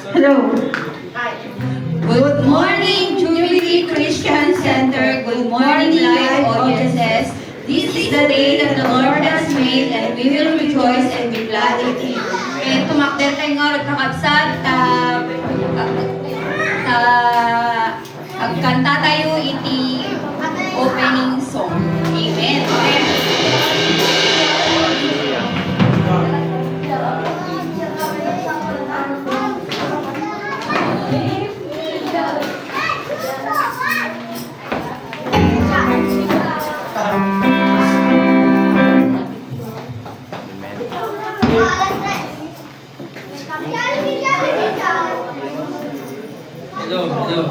Hello. Good morning, Jubilee Christian Center. Good morning, live audiences. This is the day that the Lord has made, and we will rejoice and be glad in it. And tumakder tayo nga kakabsat, agkanta tayo iti opening song. Amen. Hello.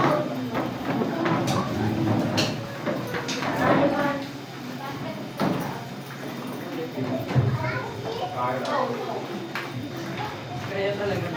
Kaya talaga.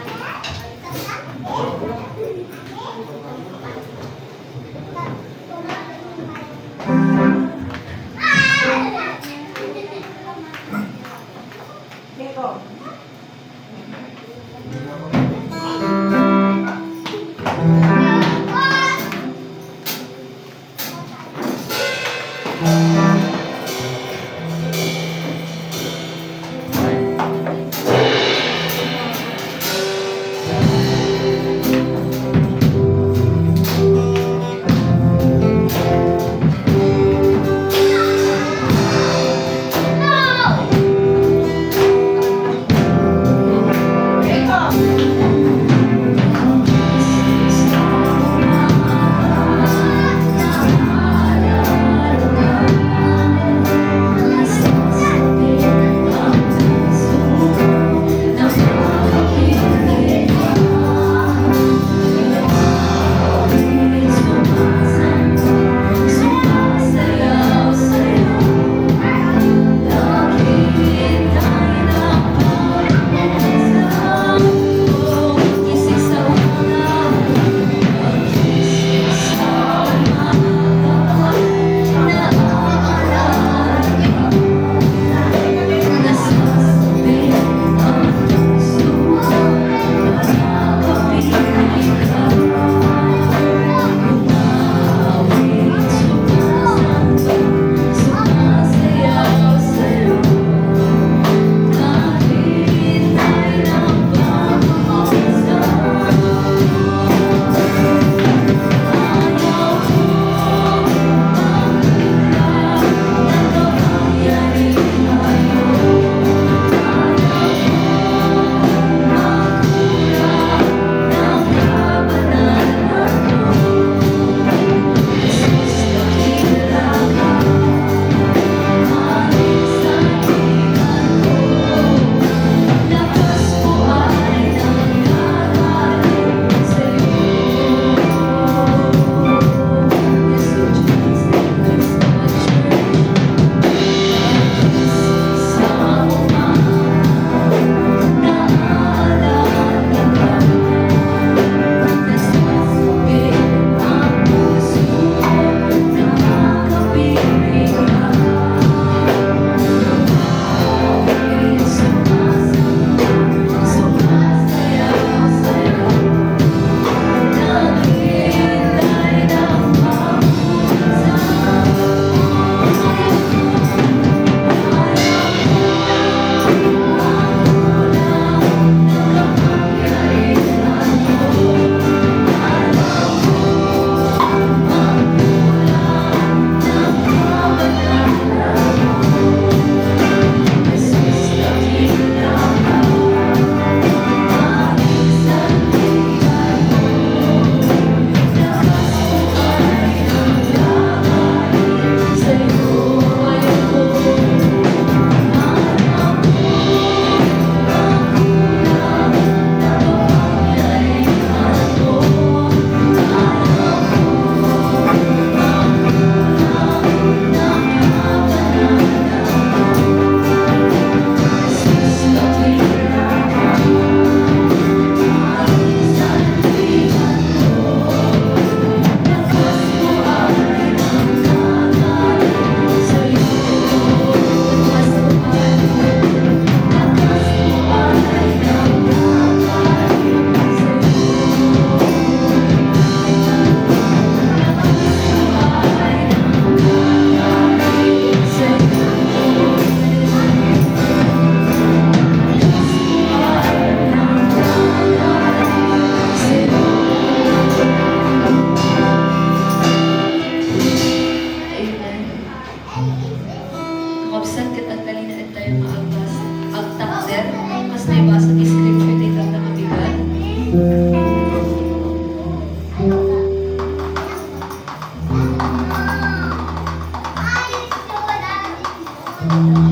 Hallelujah.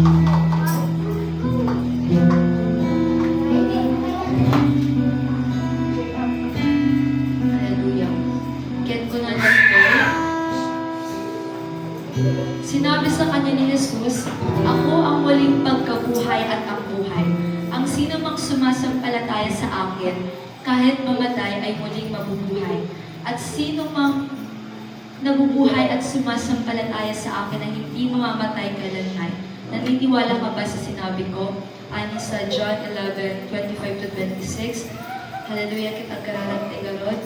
Get ko na lang po. Sinabi sa kanya ni Jesus, "Ako ang muling pagkabuhay at ang buhay. Ang sino mang sumasampalataya sa akin, kahit mamatay ay muling mabubuhay. At sino mang nabubuhay at sumasampalataya sa akin ay hindi mamamatay kailanman." Naniniwala ka ba sa sinabi ko? Ani sa John 11:25-26. Hallelujah, kita kararang Lord.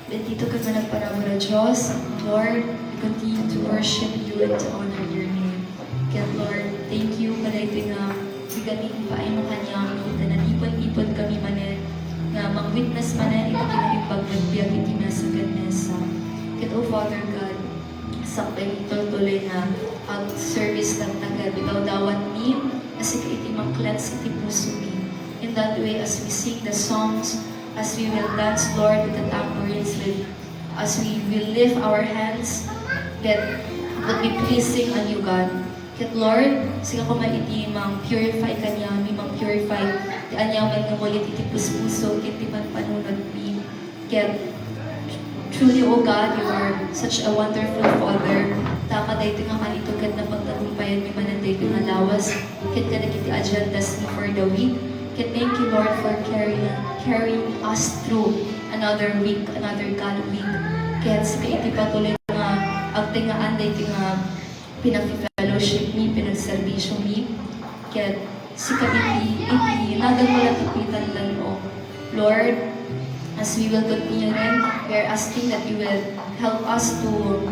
Bendito ka man ang paramura Diyos. Lord, we continue to worship you and to honor your name. Kaya Lord, thank you kada ito nga biganin pa ay makanyami na natipon-ipon kami manin nga mag-witness manin ito kinaimbag nagbiag iti na sa ganesa. Kaya oh Father God, sakay tuloy na pag-service ng taga bitaw dawat ni kasi iti mang-cleanse iti puso ni. In that way, as we sing the songs, as we will dance, Lord, with the tambourines, as we will lift our hands, that would be pleasing on you, God. Ket Lord, sila ko maiti mang-purify kanya, mi mang-purify, di anya man ngamulit iti puspuso, iti panpanunod mi. Ket truly, O God, you are such a wonderful Father. Taka dahi nga kanitugad na pagtagumpayan mi mananday nga lawas. Ket kada kiti agendas mo for the week. Ket thank you, Lord, for carrying us through another week, another God week. Ket sika iti patuloy nga agtingaan dahi nga pinag-fellowship mi, pinag-servisyo mi. Ket sika iti nagang malatupitan lang o. Lord, as we will continue rin, we are asking that you will help us to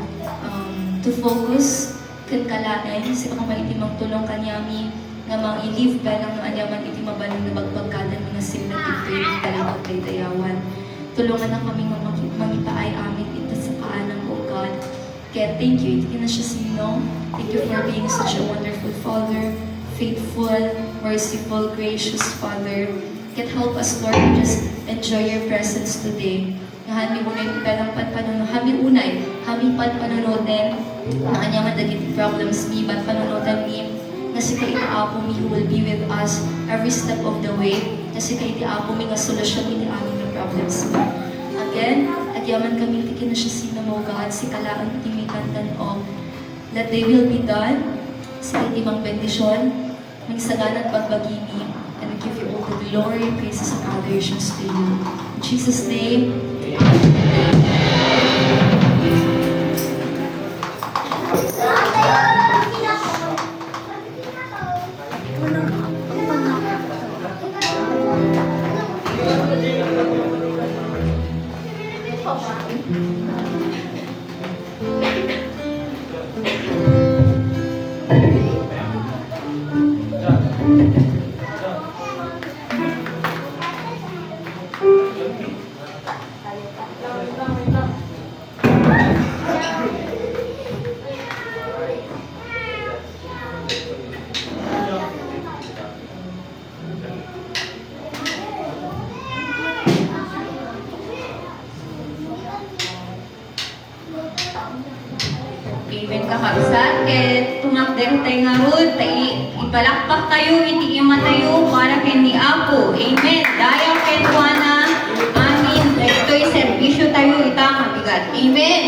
focus ken kalain sika kung maiti magtulong kanyami nga mang-i-live ba ng anyaman iti mabaling na bagpagkadan mga simna iti talibag kay dayawan. Tulungan na kami nga magipaay amin ito sa kaanang o God. Kaya thank you, iti na siya sino. Thank you for being such a wonderful Father, faithful, merciful, gracious Father. Can help us, Lord, to just enjoy your presence today. Nga hami unay pelang panpanunod, hami unay, hami panpanonoden, na anyaman dagiti problems mi, but panonoden mi, kasi kay iti-apo mi who will be with us every step of the way. Kasi kay iti-apo mi nga solusyon iti aming na problems mi. Again, agyaman kami iti na siya sino mo God, si kalaan iti mi kandan o that they will be done sa iti mang bendisyon, may saganan pagbagi mi, and we give you all the glory, praises, and adorations to you. In Jesus' name, Amen kakabsat, ket tumakder tayo nga rod, ipalakpak tayo, itiima tayo, para kay ni Apo. Amen. Dayaw kay Juana, amin. Ito'y servisyo tayo, itang mabigat. Amen.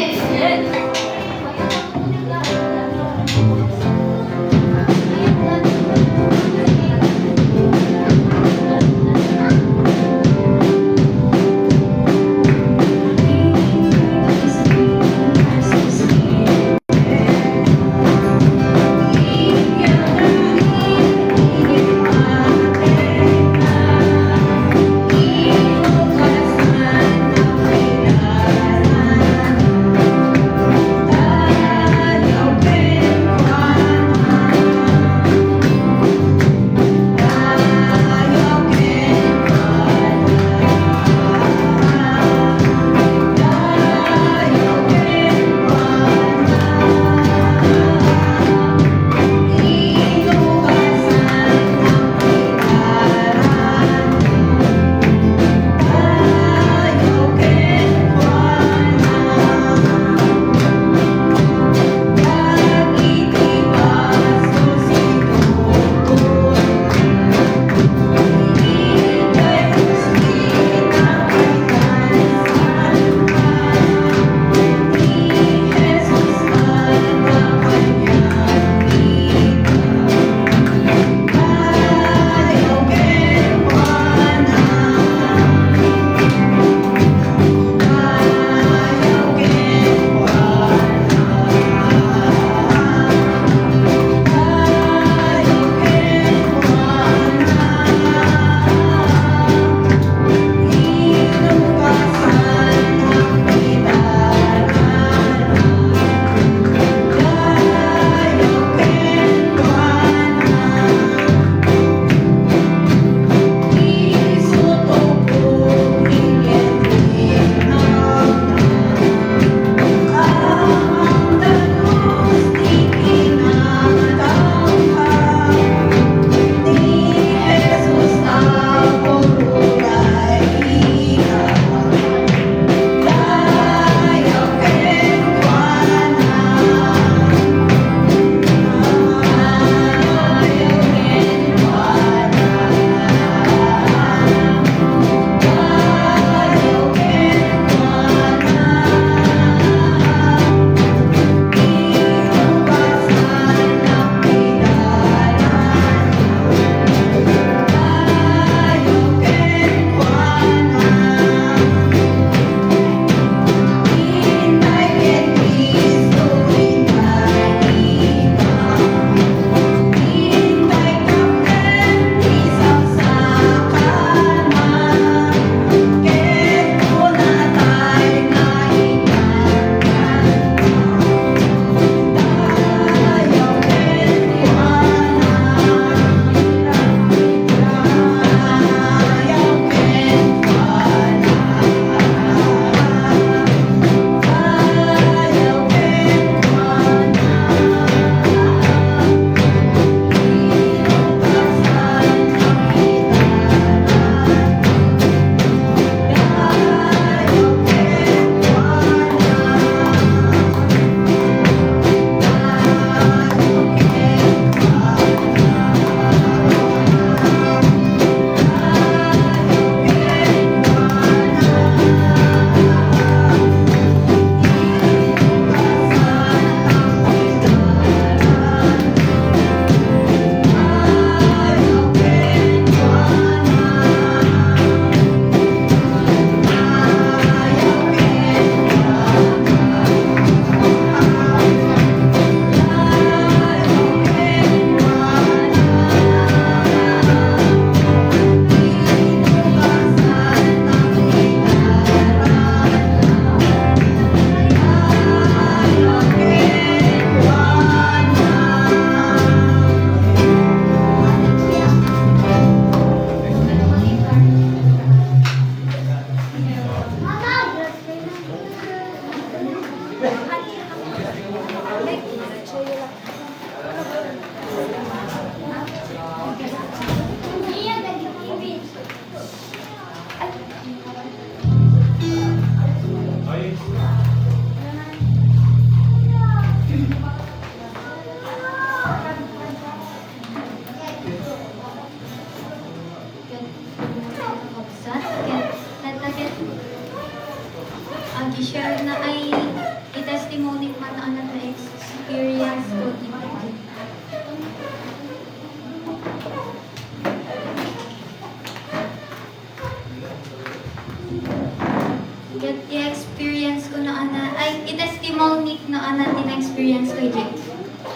na-experience ko yung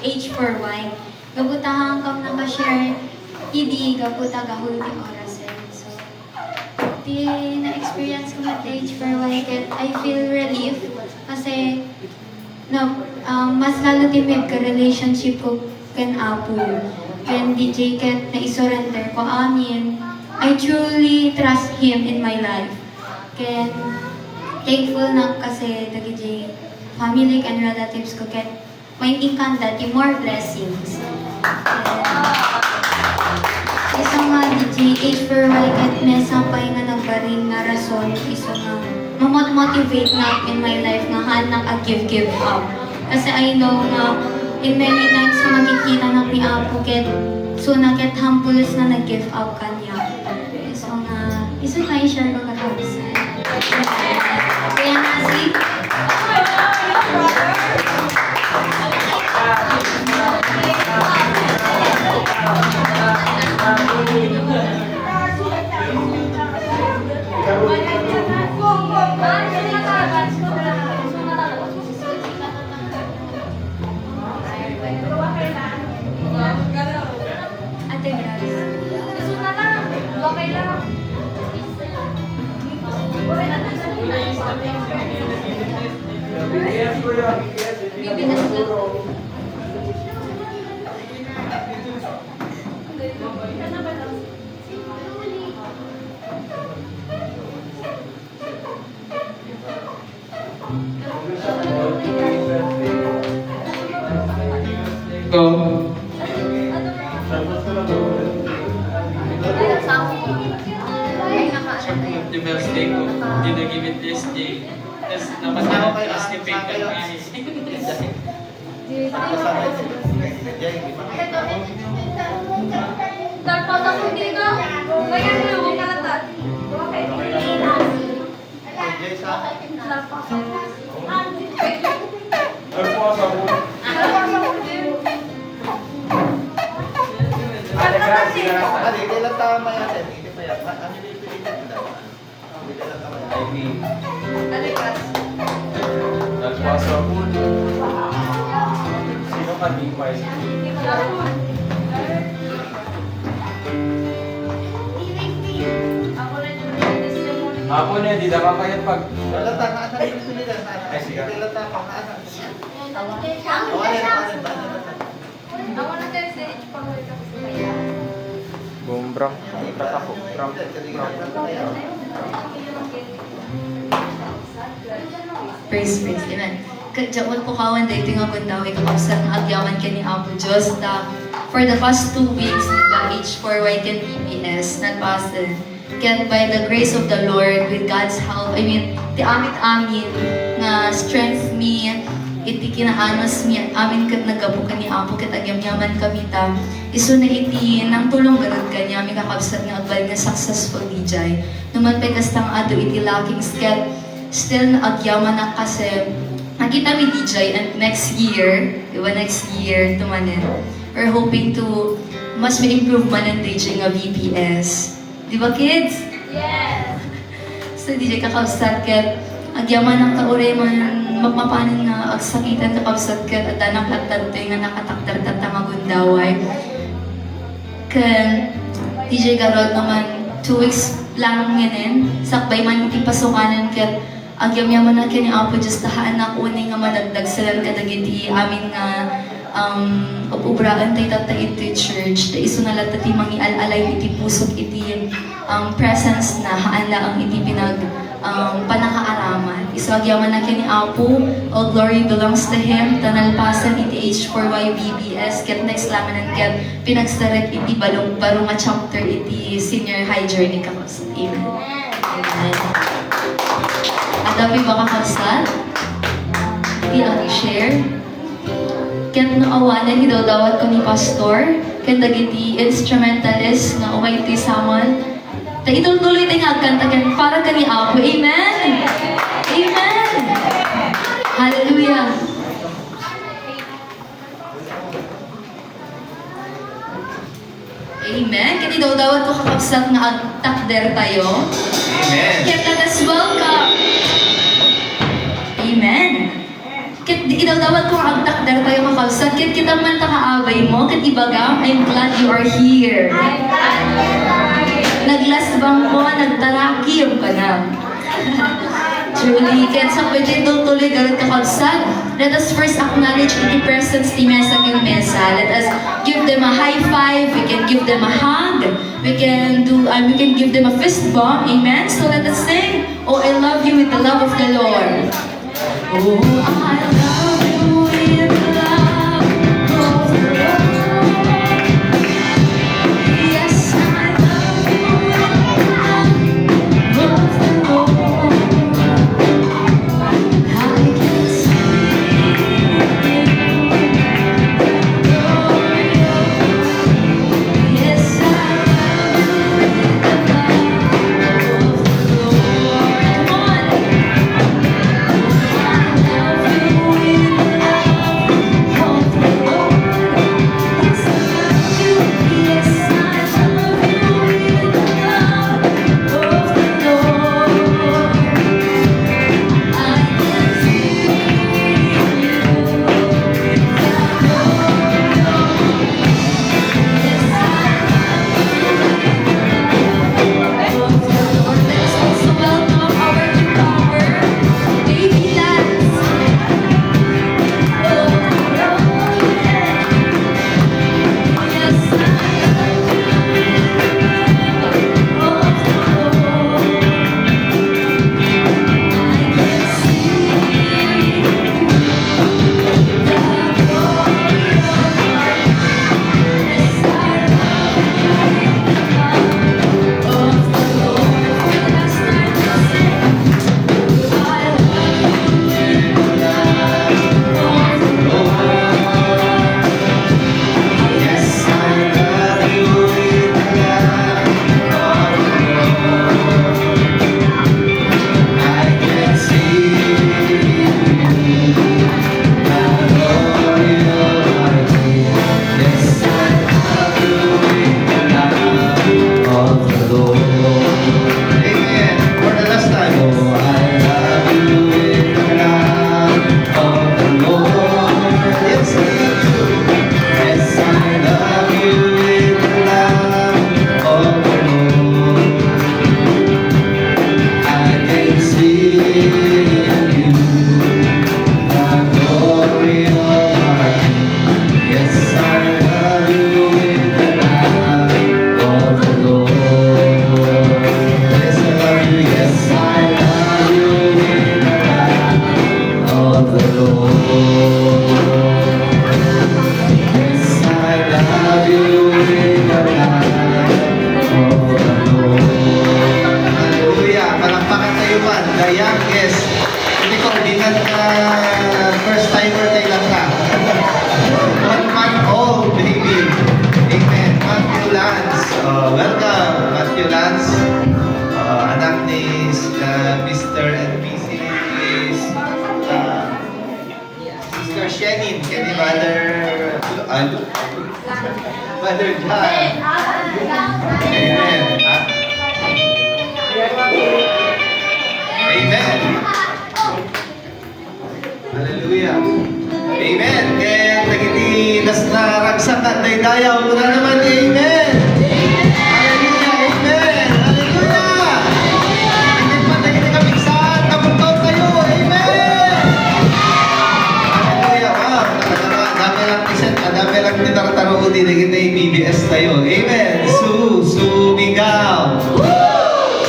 H4Y. Gabutahang kam naka-share, hindi gabuta gahul di orasen. So, di na-experience ko mat H4Y ket I feel relief kasi mas lalo timid ka relationship ko kan Apo. When DJ ket na isurrender ko amin, I truly trust Him in my life. Ken thankful na kasi DJ family and relatives ko ket may inkanta ti more blessings. Isa nga DJ H4Y ket may sampay nga nagbaring nga rason isa nga mamot-motivate na in my life nga hanang give up. Kasi I know nga in many times nga magkikita na ni Apo ket so na ket humbles na nag-give up kanya. So nga isa nga i-share ko kakabisa. Kaya nga si Ate Grace. Bibi na sila. Go. The birthday ko, give it this day. Tapos napasarap ko si Pink Sino ka di pa? Ako na, di dapat kayo pag... Ay, sige. Bumbrang. Ako. Praise, amen. Kadyawan po kawan da ito nga kundaw, ikapapsat nga agyaman ka ni Apo Diyos na for the past 2 weeks, diba, H4Y can BPS, nagpasan. Kaya by the grace of the Lord, with God's help, ti amit-amin nga strength me, iti kinaanos mi, amin kat nagapo ka ni Apo, kat agyam-yaman kami ta, iso na iti nang tulong ganun kanya, mi kakabsat nga agbal nga successful DJ. Naman pa kastang ato iti lacking sket, still na agyaman na kasi, nakita mi DJ and next year, diba next year, tumanin, we're hoping to mas may improvement ng DJ nga VPS. Di ba, kids? Yes! So, DJ kakabsat ket, agyaman ng kauray man, mapapanan nga agsakitan kakabsat ket, at danang katantoy nga nakataktar-tat nga gundaway. Ken, DJ Garot naman, 2 weeks lang ngayon, sakbay man iti pasukanan ket, agyam-yaman na kini Apo Diyos tahaan na kuning nga madagdag silang kadagiti amin nga ubraan tayo tatay iti church. Da iso na lahat iti mangialalay iti pusok iti presence na haanla ang iti panakaaraman. Iso agyaman na kini Apo, all glory belongs to Him, tanalpasan iti H4Y BBS, ket next lamanan ket pinagsaret iti barong nga chapter iti senior high journey kakos. Amen. Amen. At dami ba kakasal? Hindi ang i-share. Kaya no awanan, hidawdawat ko ni Pastor. Kaya dagiti instrumentalist na umay ti saman. Ta ituloy tayo nga kantagan para ka ni Apo. Amen! Amen! Hallelujah! Amen! Kaya hidawdawat ko kakapsat nga agtakder tayo. Amen. Kaya let us welcome. Amen. Kaya di kita dapat kung agtak dar tayo kakabsat, kit kita man takaabay mo, kit ibagam, I'm glad you are here. Naglasbang mo, nagtarakim ka na. Truly, kaya sa pwede itong tuloy garot kakabsat, let us first acknowledge the presence ni Mesa kang Mesa. Let us give them a high five, we can give them a hug, we can give them a fist bump, amen? So let us sing, Oh, I love you with the love of the Lord. Oh, I love you with the love of the Lord. Yes, I love you with the love of the Lord. I can see the glory of you. Yes, I love you with the love of the Lord. Come on. Baby dance. Amen. For the last time. Oh, I love you with the love of the Lord. Yes, I do. Yes, I love you with the love of the Lord. I can see in you the glory of our King. Yes, I love you with the love of the Lord. Yes, I love you. Yes, I love you with the love of the Lord. Yes, I love you with the love of the Lord. Hallelujah! Palakpakan tayo ba? The youngest. Hindi ko ordinal na first timer tayo lang na. 1 month old baby. Amen. Matthew Lance. Welcome, Matthew Lance. Anak ni Mr. and Mrs. Sister Shenin. Kaya ni Mother Mother John. Amen. Amen. Hallelujah. Amen. Kaya nagiti nas na ragsak at daydayaw mo na naman. Amen. Hallelujah. Amen. Hallelujah. Amen pa nagiti kaming saan. Kapuntaw kayo. Amen. Hallelujah. Wow. Dami lang isan. Dami lang tinartaro din. Nagiti BBS tayo. Amen. Sumigaw.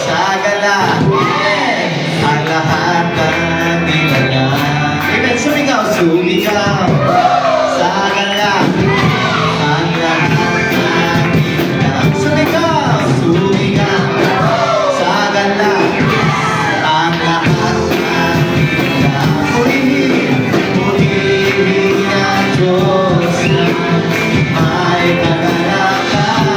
Sagala. Amen. Ang lahat ng nilala. Amen. Sumigaw. Sagala. Ang lahat ng nilala. Sumigaw. Sagala. Ang lahat ng nilala. Purihin ang Diyos na may kagalakan.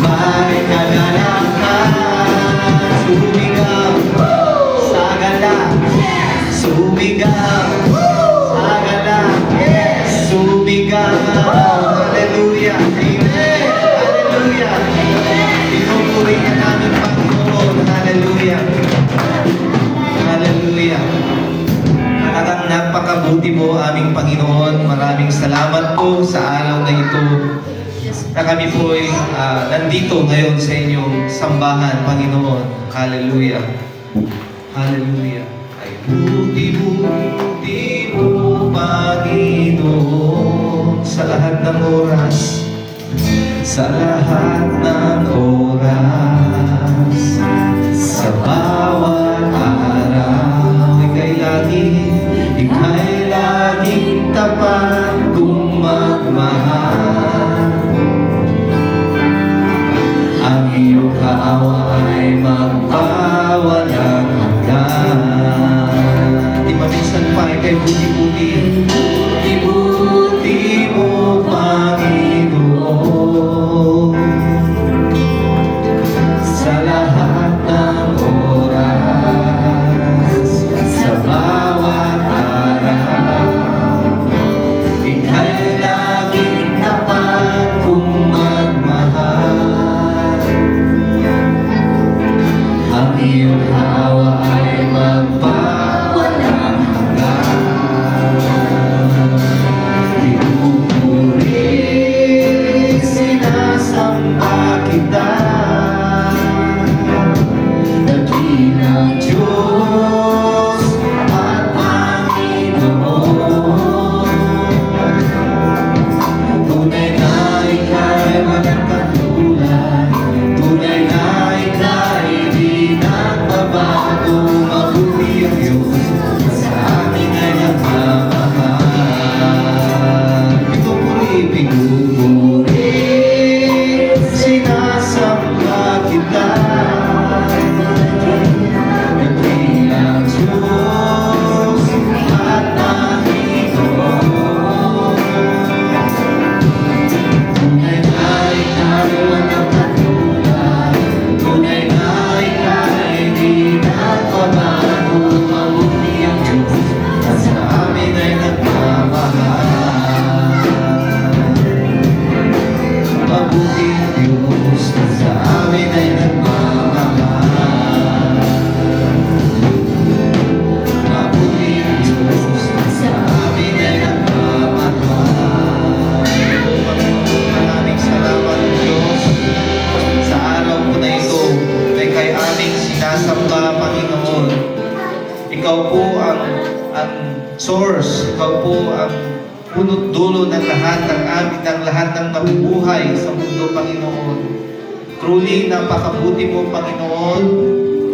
may kagalakan. Sumigaw sa gala, sumigaw sa gala, sumigaw. Hallelujah, amen, hallelujah. Pinupuri ka namin, Panginoon, hallelujah, hallelujah. Talagang napakabuti mo, aming Panginoon. Maraming salamat po sa araw na ito na kami po ay nandito ngayon sa inyong sambahan, Panginoon. Hallelujah. Hallelujah. Ay buti mo, Panginoon, sa lahat ng oras, sa lahat ng oras, sa bawat araw, ika'y laging tapat kung magmahal. Ang iyong kaawa ay magpawalang hanggan. Di maminsan pa, ika'y buti-buti. Buti mo, Panginoon, sa lahat ng oras, sa bawat araw, ika'y laging tapat kung magmahal. Ang iyong hawa ay magpawalang hanggan. Pinupuri, sinasamba kita, dakilang Diyos at Panginoon. Tunay na ika'y walang katulad, tunay na ika'y di nagbabago. Mabuti ang Diyos, sa amin ay nagmamahal. Pinupuri, sinasamba kita, dakilang Diyos at Panginoon. Tunay na ika'y walang katulad, tunay na ika'y di nagbabago. Mabuti ang Diyos, at sa amin ay nagmamahal. Mabuti ang Diyos, at sa amin ay nagmamahal. Mabuti ang Diyos, at sa amin ay nagmamahal. Maraming salamat, Diyos, sa araw po na ito ay kay aming sinasamba, Panginoon. Ikaw po ang source, ikaw po ang punot dulo ng lahat ng lahat ng nabubuhay sa mundo, Panginoon. Truly, napakabuti mo, Panginoon.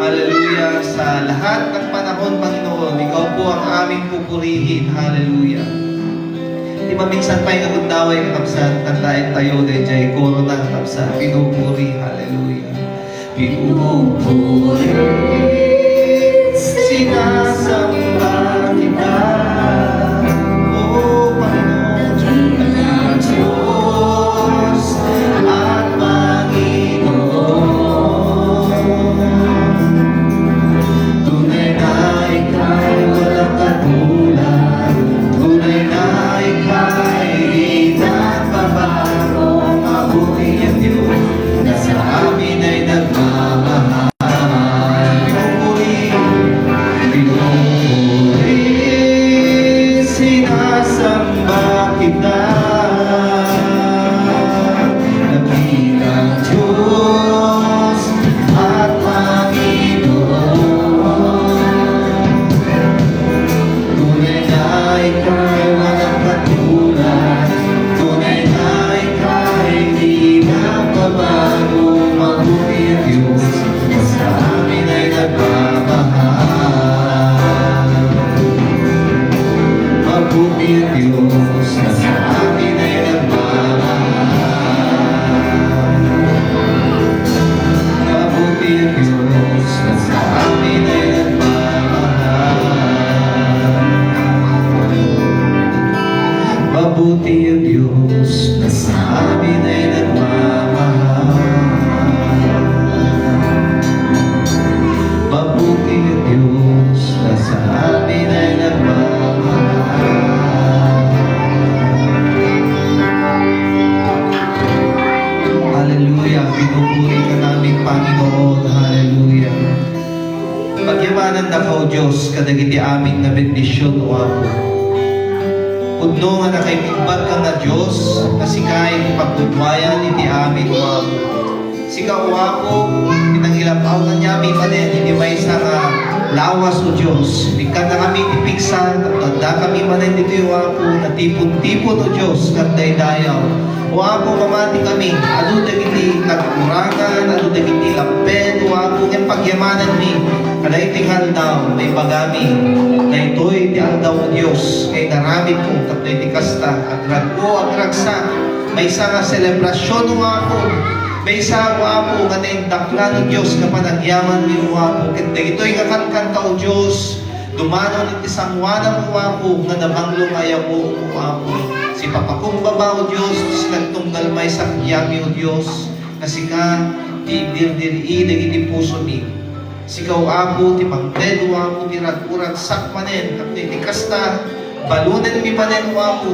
Hallelujah. Sa lahat ng panahon, Panginoon, ikaw po ang aming pupurihin. Hallelujah. Di ba minsan pa yung agundaway kapsa, tandain tayo, dejay, koro na kapsa, pinupuri. Hallelujah. Pinupuri, sinasamba kita, O Panginoon, ang Diyos at Panginoon. Tunay na ika'y walang katulad, tunay na ika'y di nagbabago. Mabuti ang Diyos, na sa amin ay nagmamahal. Pinupuri, pinupuri, Hallelujah. Pinupuri ka namin, Panginoon. Hallelujah. Pagyamanan na ka, O Diyos, kadagiti aming na bendisyon, O Apo. Pudno nga na kay migbag ka nga Diyos, kasi kahit pagkudwayan, iti amin, O Apo. Sika, O Apo, pinangilapaw na niya, may manin, hindi may isa nga lawas, O Diyos. Ikan na kami tipiksan, at tanda kami manin dito, O Apo, na tipon-tipon, O Diyos, kanday dayaw. O Apo, mamati kami, ano dagiti nagkurangan, ano dagiti lamped, O Apo, ng pagyamanan mi, kalay tingal daw, may bagami, na ito'y ti daw o Diyos, kay naramit ko, kapito'y ti kasta, agrag ko, agragsak, may isa nga selebrasyon, O Apo, may isa, O Apo, nga naindakla ng Diyos, kapanagyaman mi, O Apo, kaya ito'y kakankan ka, O Diyos, dumano ng isang wana, O Apo, nga nabanglong ayaw mo, O Apo, si papakumbaba, O Diyos, si nagtunggal may sakyami, O Diyos, na sika, ti dirdir'i, dagiti puso mi. Sikaw, Apo, ti pangted, O Apo, ti rag-urag sakmanen, kapti ti kasta, balunen mi panen, O Apo,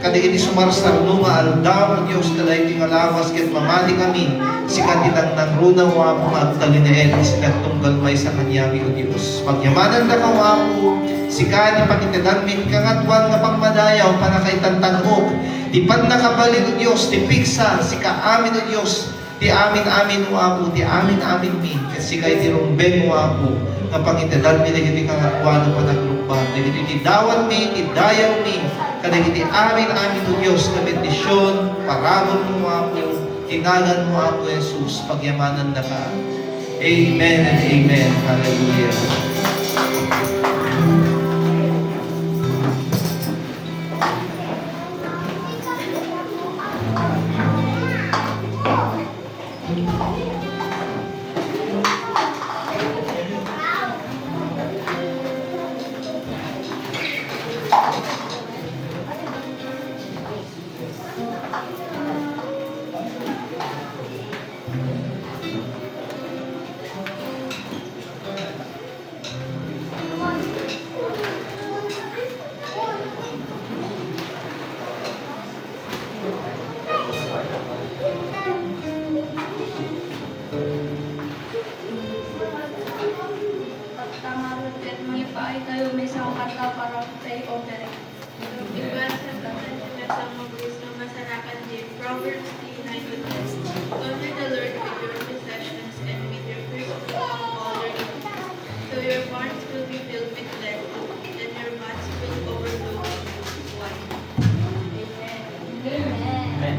kadagiti sumarsar no nga aldaw, O Diyos, kalay ti ngalawas, ket mamali kami, sika ti nangruna, O Apo, magtalinaet, si nagtunggal may sa kanyami, O Diyos. Pagyamanan na ka, O Apo, sika ni pakitedan min kangatwan nga pangmadayaw para kay tantanhok. Di pan nakabalin o Diyos, ti piksa, sika amin o Diyos, ti amin o Apo, ti amin min. Kasi kay ti rumbeng o Apo, nga pangitedan min nagiti kangatwan o panaglukban. Nagiti ti dawat mi, ti dayaw mi, kadagiti amin o Diyos, na bendisyon, parabon mo o Apo, tinagan mo Apo Jesus, pagyamanan na ka. Amen and amen. Hallelujah. Tamaran ket mga paay kayo may isang kanta para tayo opera. Iban sa kanta sa mga gusto masarakan din. Proverbs 3:9-10. Honor the Lord with your possessions and with your first of all your increase. So your barns will be filled with plenty, and your vats will overflow with wine. Amen. Amen.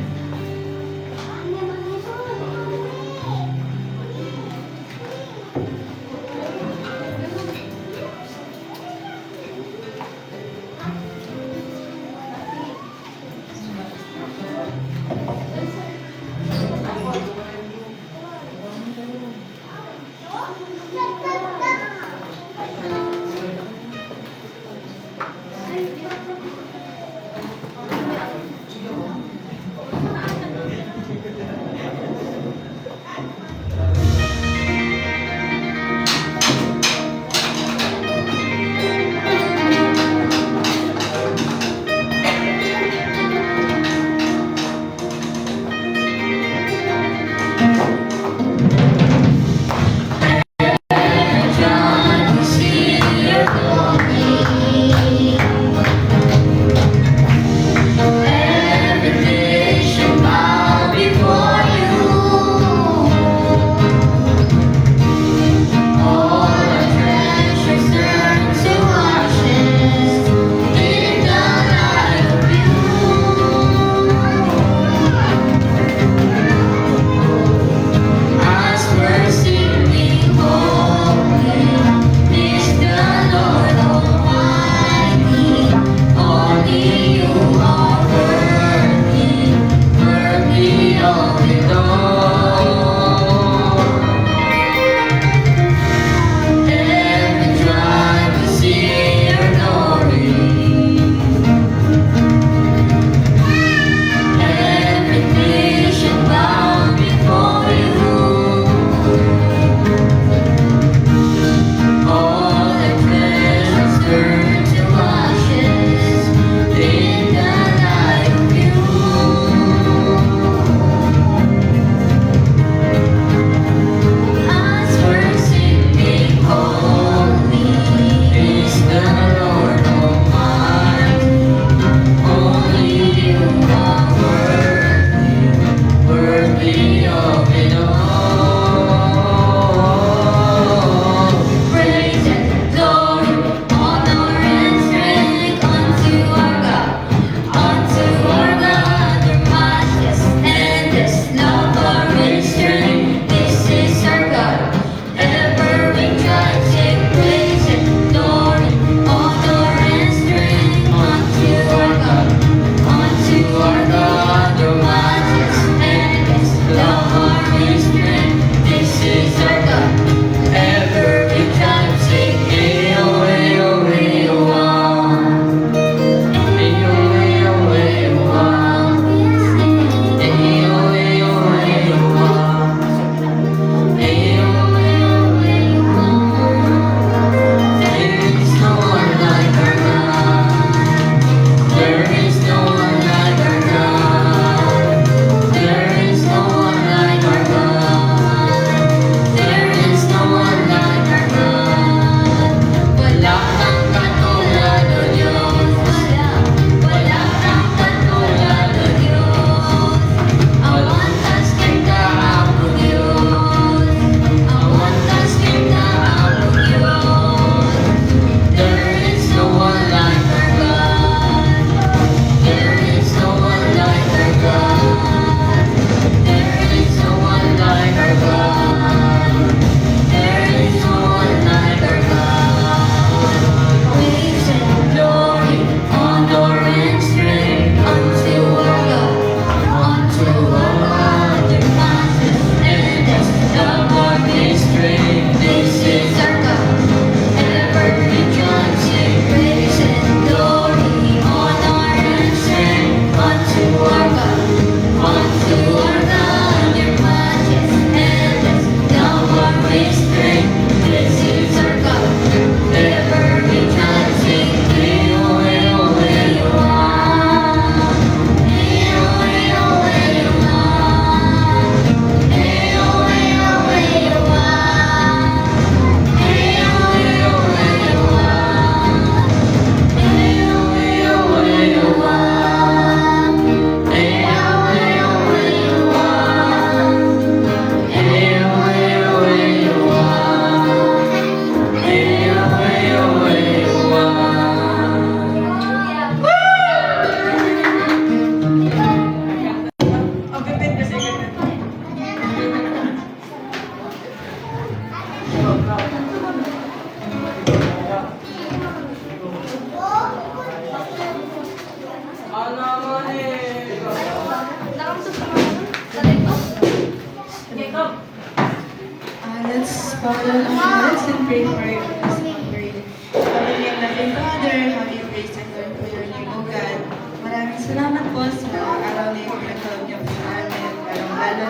Let's bow down our heads and pray for your offering. Heavenly and loving Father, how you praise and Lord for your name, O God. Maraming salamat po sa araw na yung pinagkawag niyo po namin. Lalo na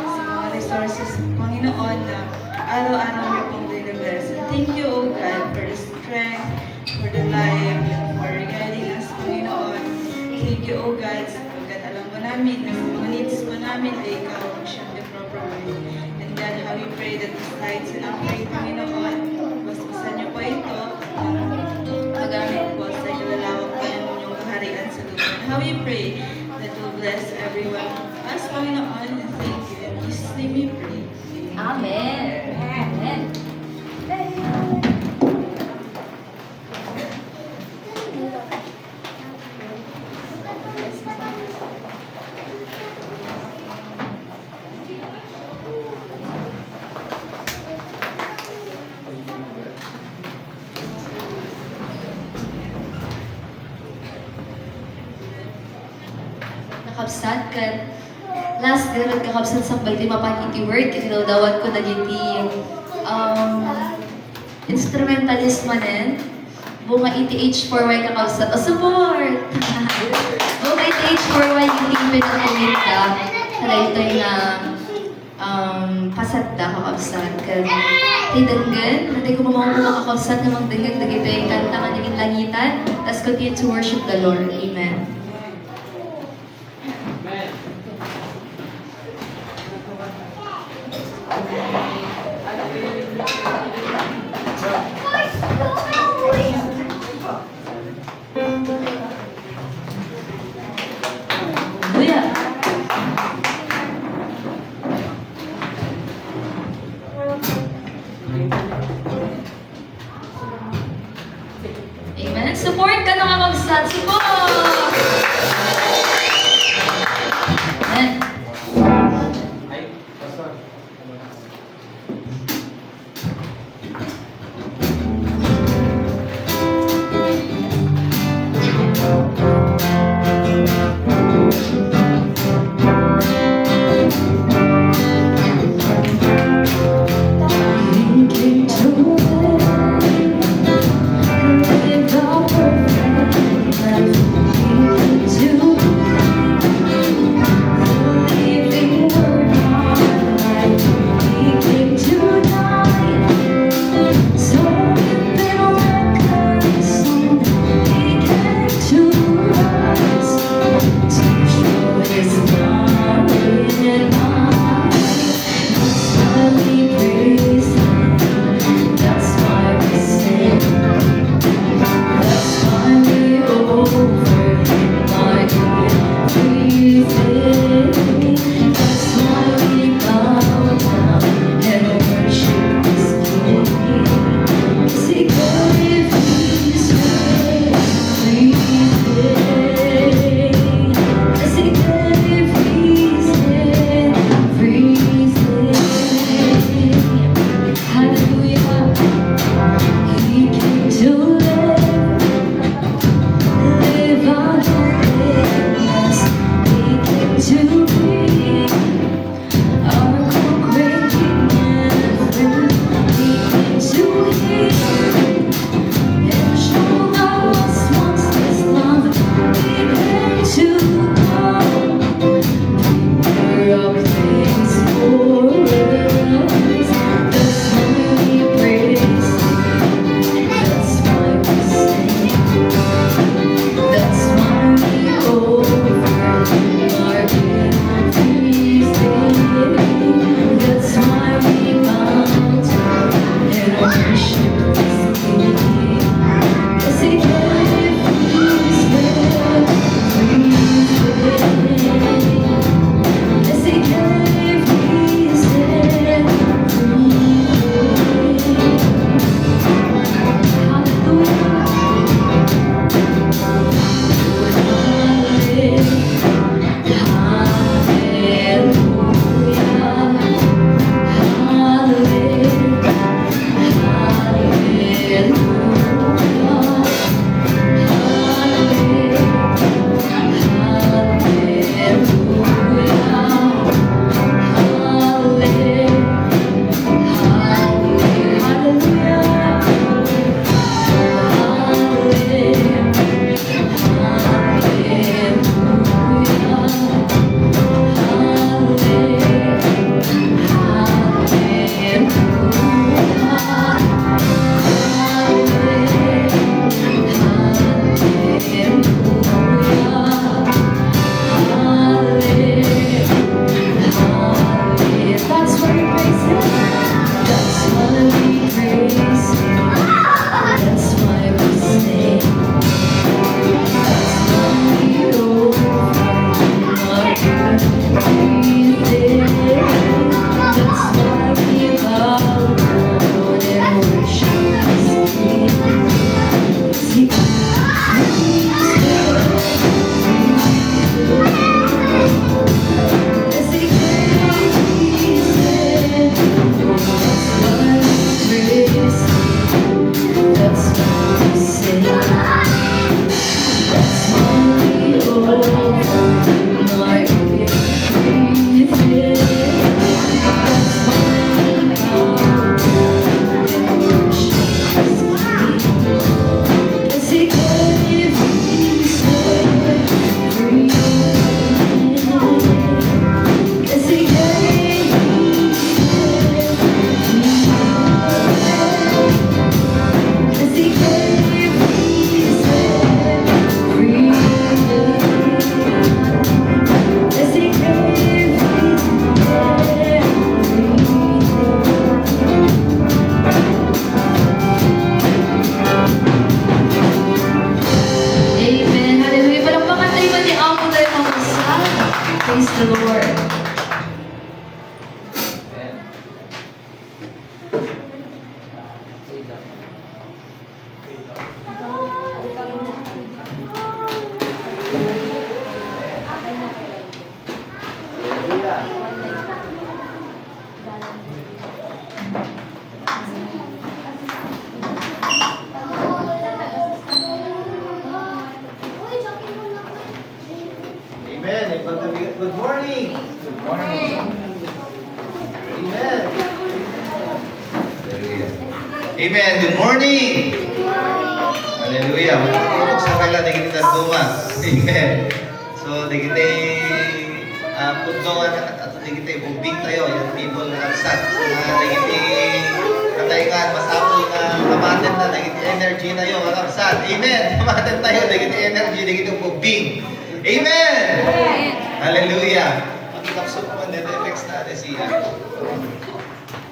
sa mga resources, Panginoon, na araw-araw niyo pong deliver. So thank you, O God, for the strength, for the life, for guiding us, Panginoon. Thank you, O God, sapagkat alam mo namin na sa mga needs mo namin ay ikaw ang siyang provide. And God, how we pray that the lights in our faith, Panginoon, basbasan niyo po ito, magamit po sa ilalawak pa yung inyong kaharian sa lupa. And how we pray that will bless everyone us, Panginoon, and thank you. In Jesus' name we pray. Amen. Amen. Nakabsat kan last garod kakabsat sa balti mapakiti word kinilawdawan ko na giti instrumentalist manen bunga ETH4Y kakabsat o support bunga ETH4Y yung pinag-commit ka sa ito na pasat da kakabsat kan tidanggan natin ko mamamang kakabsat na magdanggan dagito yung kanta nga naging langitan tas continue to worship the Lord. Amen. Hallelujah. Amen. Support ka nung mag-sat. Support! Amen. Amen. Good morning. Good morning. Amen. Hallelujah. Amen. Good morning. Hallelujah. Matutulog sa kala na kita duma. Amen. So, di kita puntungan at di kita bubing tayo. Yung people na kapsat. Di kita kataingan, masapol na kamatin na. Di kita energy na yun. Kapsat. Amen. Kamatin tayo. Di kita energy. Di kita bubing. Amen. Hallelujah. Pagkakapsot naman dito, effects natin siya.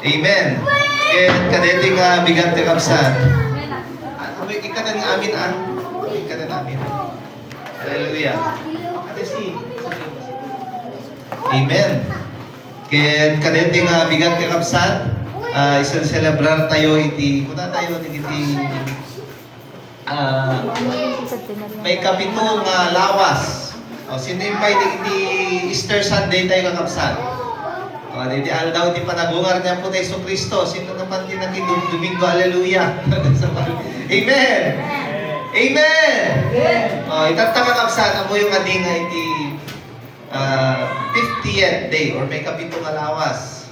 Amen. Kaya kadeting bigat ka kapsat. Ika na ng amin Ika na namin. Hallelujah. Ate si. Amen. Kaya kadeting bigat ka kapsat. Isang celebrar tayo iti. Kuna tayo iti. May kapitong lawas. Sinimpay iti Easter Sunday tayo kakapsat. Di daw di panagungar niya po tayo Kristo. Sino naman din nakinig Domingo, hallelujah. Amen. Amen. Itataka kakapsat mo yung ading iti 50th day or may kapitong lawas.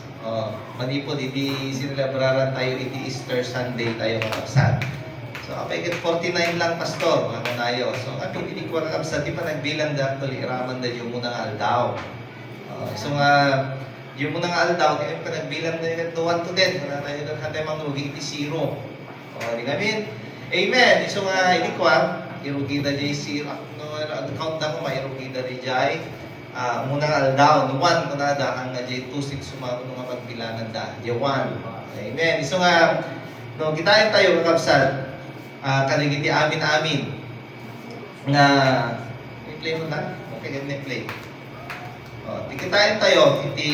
Manipod iti sinelebraran tayo iti Easter Sunday tayo kakapsat. So, kapag 49 lang, pastor, mga tayo. So, kapag hindi ko nakapsat, di pa nagbilang actually, iraman na yung munang aldaw. So, yung munang aldaw, kaya pa nagbilang na yung 1 to 10. Wala tayo nagkatay mga rugi, iti 0. Di namin. Amen. So, hindi ko, irugi na jay 0. Count na ko, mairugi na di jay. Munang aldaw, 1 ko na da, hanggang jay 2, 6, sumako nung pagbilangan da. Jay 1. Amen. So, no, kitain tayo, kakapsat. Kanigiti amin na i-play mo na? Okay, ganyan i-play. Tikitain tayo iti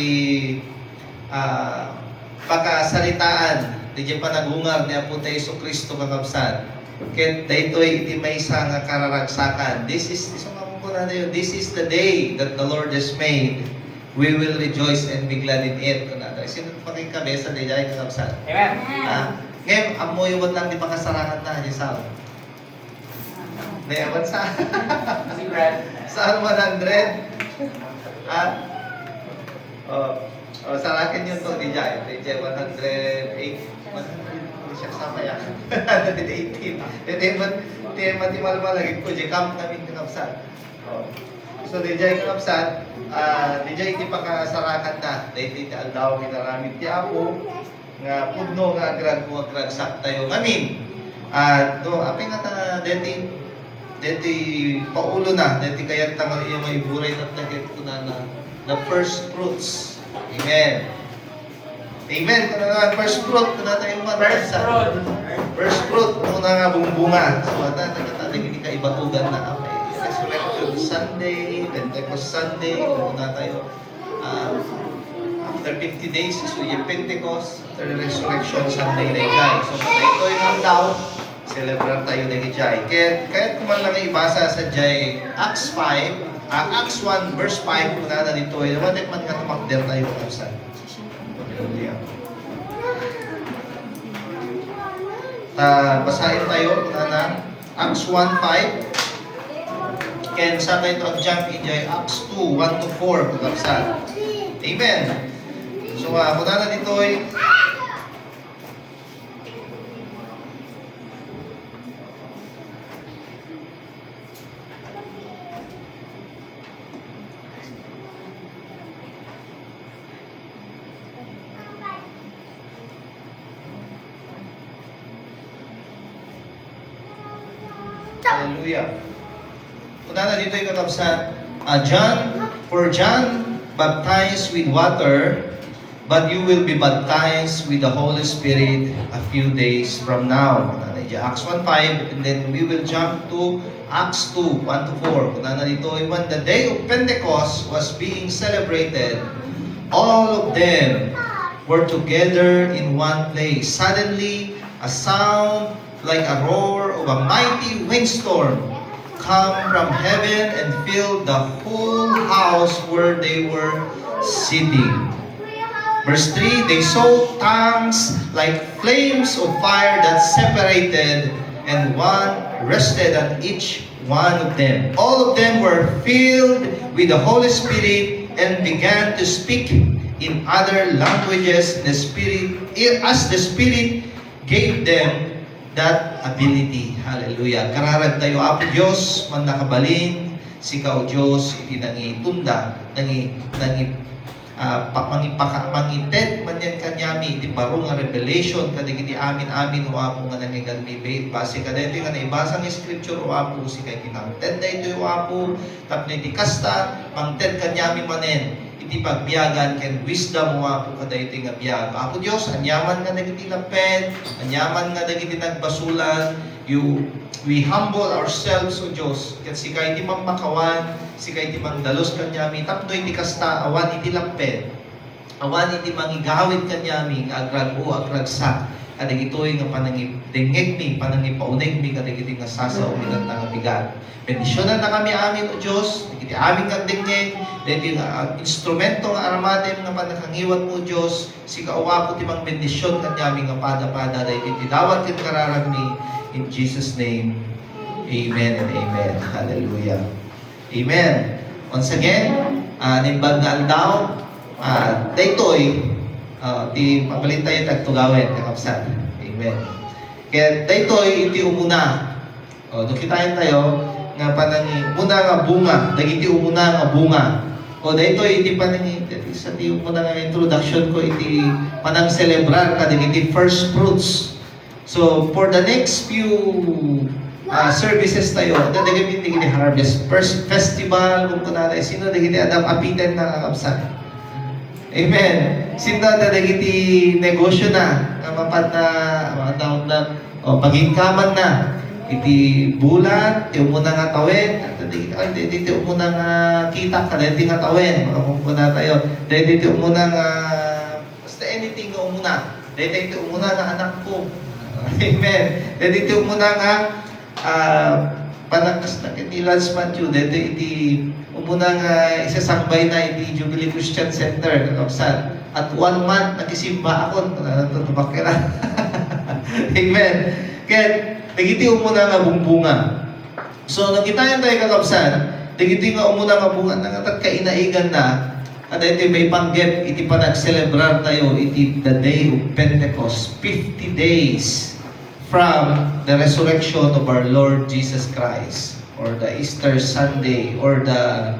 pagkasalitaan di pa nagungar ni Apo tayo Isu Kristo kakabsat. Kaya daytoy iti may isa nga kararagsakan. This is the day that the Lord has made. We will rejoice and be glad in it. Sino pakikabesa di jay kakabsat? Amen. Ngayon, amoy yung lang di pangasarangan na, Gisal. Nayaman sa? Saan 100? Sarakin yun to, DJ. DJ 108. 100 siya sama yan. 118. Di matimal-mal lagi ko, jikam namin kinapsat. So, DJ kinapsat, DJ di pakasarakan na. Dahil di aldaw kinaramit di ako. Nga pudno nga agrag-sak tayo ngamin. Apay nga ta deti paulo na, deti kayat tangal iya may buray at nagit ko na the first fruits. Amen. Amen. First fruit na tayo First fruit muna nga bunga. So ata hindi ka ibatugan na apay. Resurrection Sunday, Pentecost Sunday, muna tayo. After 50 days, so yung Pentecost, after the Resurrection Sunday na ijay. So, ito yung handaw, celebrate tayo na ijay. Kahit kuman lang ibasa sa jay, Acts 5, Acts 1 verse 5, kung na dito, naman man nga tumakder tayo kapsan. Basahin tayo, kung na Acts 1:5. Kaya sa tayo ito ang jump ijay, Acts 2, 1 to 4, kapsan. Amen. So, muna na dito ay hallelujah. Muna na dito ay katapsan. John baptized with water, but you will be baptized with the Holy Spirit a few days from now. Acts 1:5, and then we will jump to Acts 2, 1 to 4. When the day of Pentecost was being celebrated, all of them were together in one place. Suddenly, a sound like a roar of a mighty windstorm come from heaven and filled the whole house where they were sitting. Verse 3, they saw tongues like flames of fire that separated, and one rested on each one of them. All of them were filled with the Holy Spirit and began to speak in other languages as the Spirit gave them that ability. Hallelujah. Kararag tayo, Apo Diyos, man nakabalin, sikaw Diyos, iti nangitunda, mangited man yan kanyami, iti parong nga revelation, kadig iti amin-amin, o Apo nga nangigan bibait, base ka dito nga naibasang scripture, o Apo, si kay kinangted na ito, o Apo, tapno iti kasta, mangted kanyami manen, iti pagbiyagan, ken wisdom, o Apo, kada iti nga biyag. Apo Diyos, anyaman nga nagiti lapet, anyaman nga nagiti nagbasulan, we humble ourselves, O Diyos, ket si kay iti mamakawan, si kay iti mangdalos kanyami, tapno iti kasta, awan iti lapet, awan iti mangigawid kanyami, agrag o agragsak, kadig ito'y nga panangipdengeg mi, panangipauneg mi, kadig iti nga sasa o minat nga bigat. Bendisyonan na kami amin, O Diyos, iti amin kang dengeg, iti instrumento nga aramatem nga panakangiwat mo, O Diyos, si kauwapo ti mang bendisyon kanyami nga pada-pada, iti dawat ket kararag mi, in Jesus' name, amen and amen. Hallelujah. Amen. Once again, nimbag nga aldaw, daytoy, ti papalit tayo tagtugawin, kakapsat. Amen. Kaya daytoy, iti umuna. Dokitain tayo, nga panangi, umuna nga bunga, dagiti umuna nga bunga. Daytoy, iti panangi, isa ti umuna nga introduction ko, iti panang celebrar, kadigiti first fruits. So, for the next few services tayo, dadagawin din harvest first festival, kung kunanay, sino dagiti adam apitan na kakapsan? Amen. Sino dagiti negosyo na, mapat na, mga taon na, pagingkaman na, iti bulan, ti umuna nga tawin, diti umuna nga kita, kaditi nga tawin, mga tayo, diti umuna nga, basta anything nga umuna, diti umuna nga anak ko. Amen. Dito muna nga panakas na kinilas man yun. Dito iti umuna nga isasambay na iti Jubilee Christian Center kakapsan. At 1 month nakisimba ako. Natutubak ka na. Amen. Kaya nagiti umuna nga bumbunga. So nagkitayan tayo kakapsan. Nagiti nga umuna nga bunga nangatat kainaigan na. At ito may panggap, iti pa nag-celebrar tayo, iti the day of Pentecost, 50 days from the resurrection of our Lord Jesus Christ, or the Easter Sunday, or the,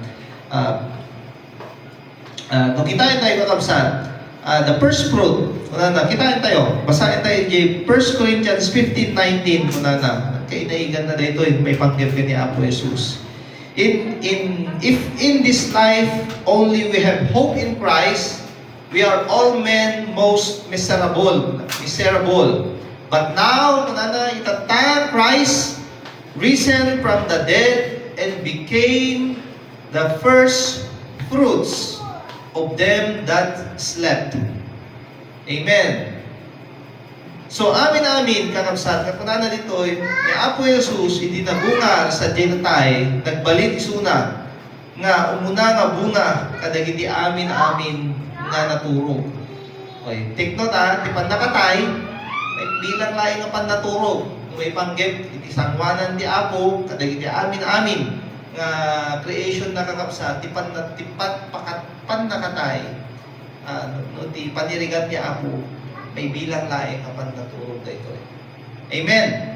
kung kitain tayo kakabsan, the first fruit, kitain tayo, basahin tayo yung 1 Corinthians 15:19, kainaigan na dito, may panggap ni Apo Jesus. If in this life only we have hope in Christ, we are all men most miserable. But now, itata Christ risen from the dead and became the first fruits of them that slept. Amen. So, amin, kakabsat, kapunana dito, ni Apo Jesus, hindi nabunga sa dinatay, nagbalit isuna, nga umuna nga bunga, kadagiti amin nga naturog. Okay, take note di pan nakatay, may bilang lain nga pan naturog. May panggap, iti sangwanan di Apo, kadagiti amin nga creation na kakabsat, di pan nakatay, di panirigat di Apo, may bilang laing kapan naturog dito. Amen.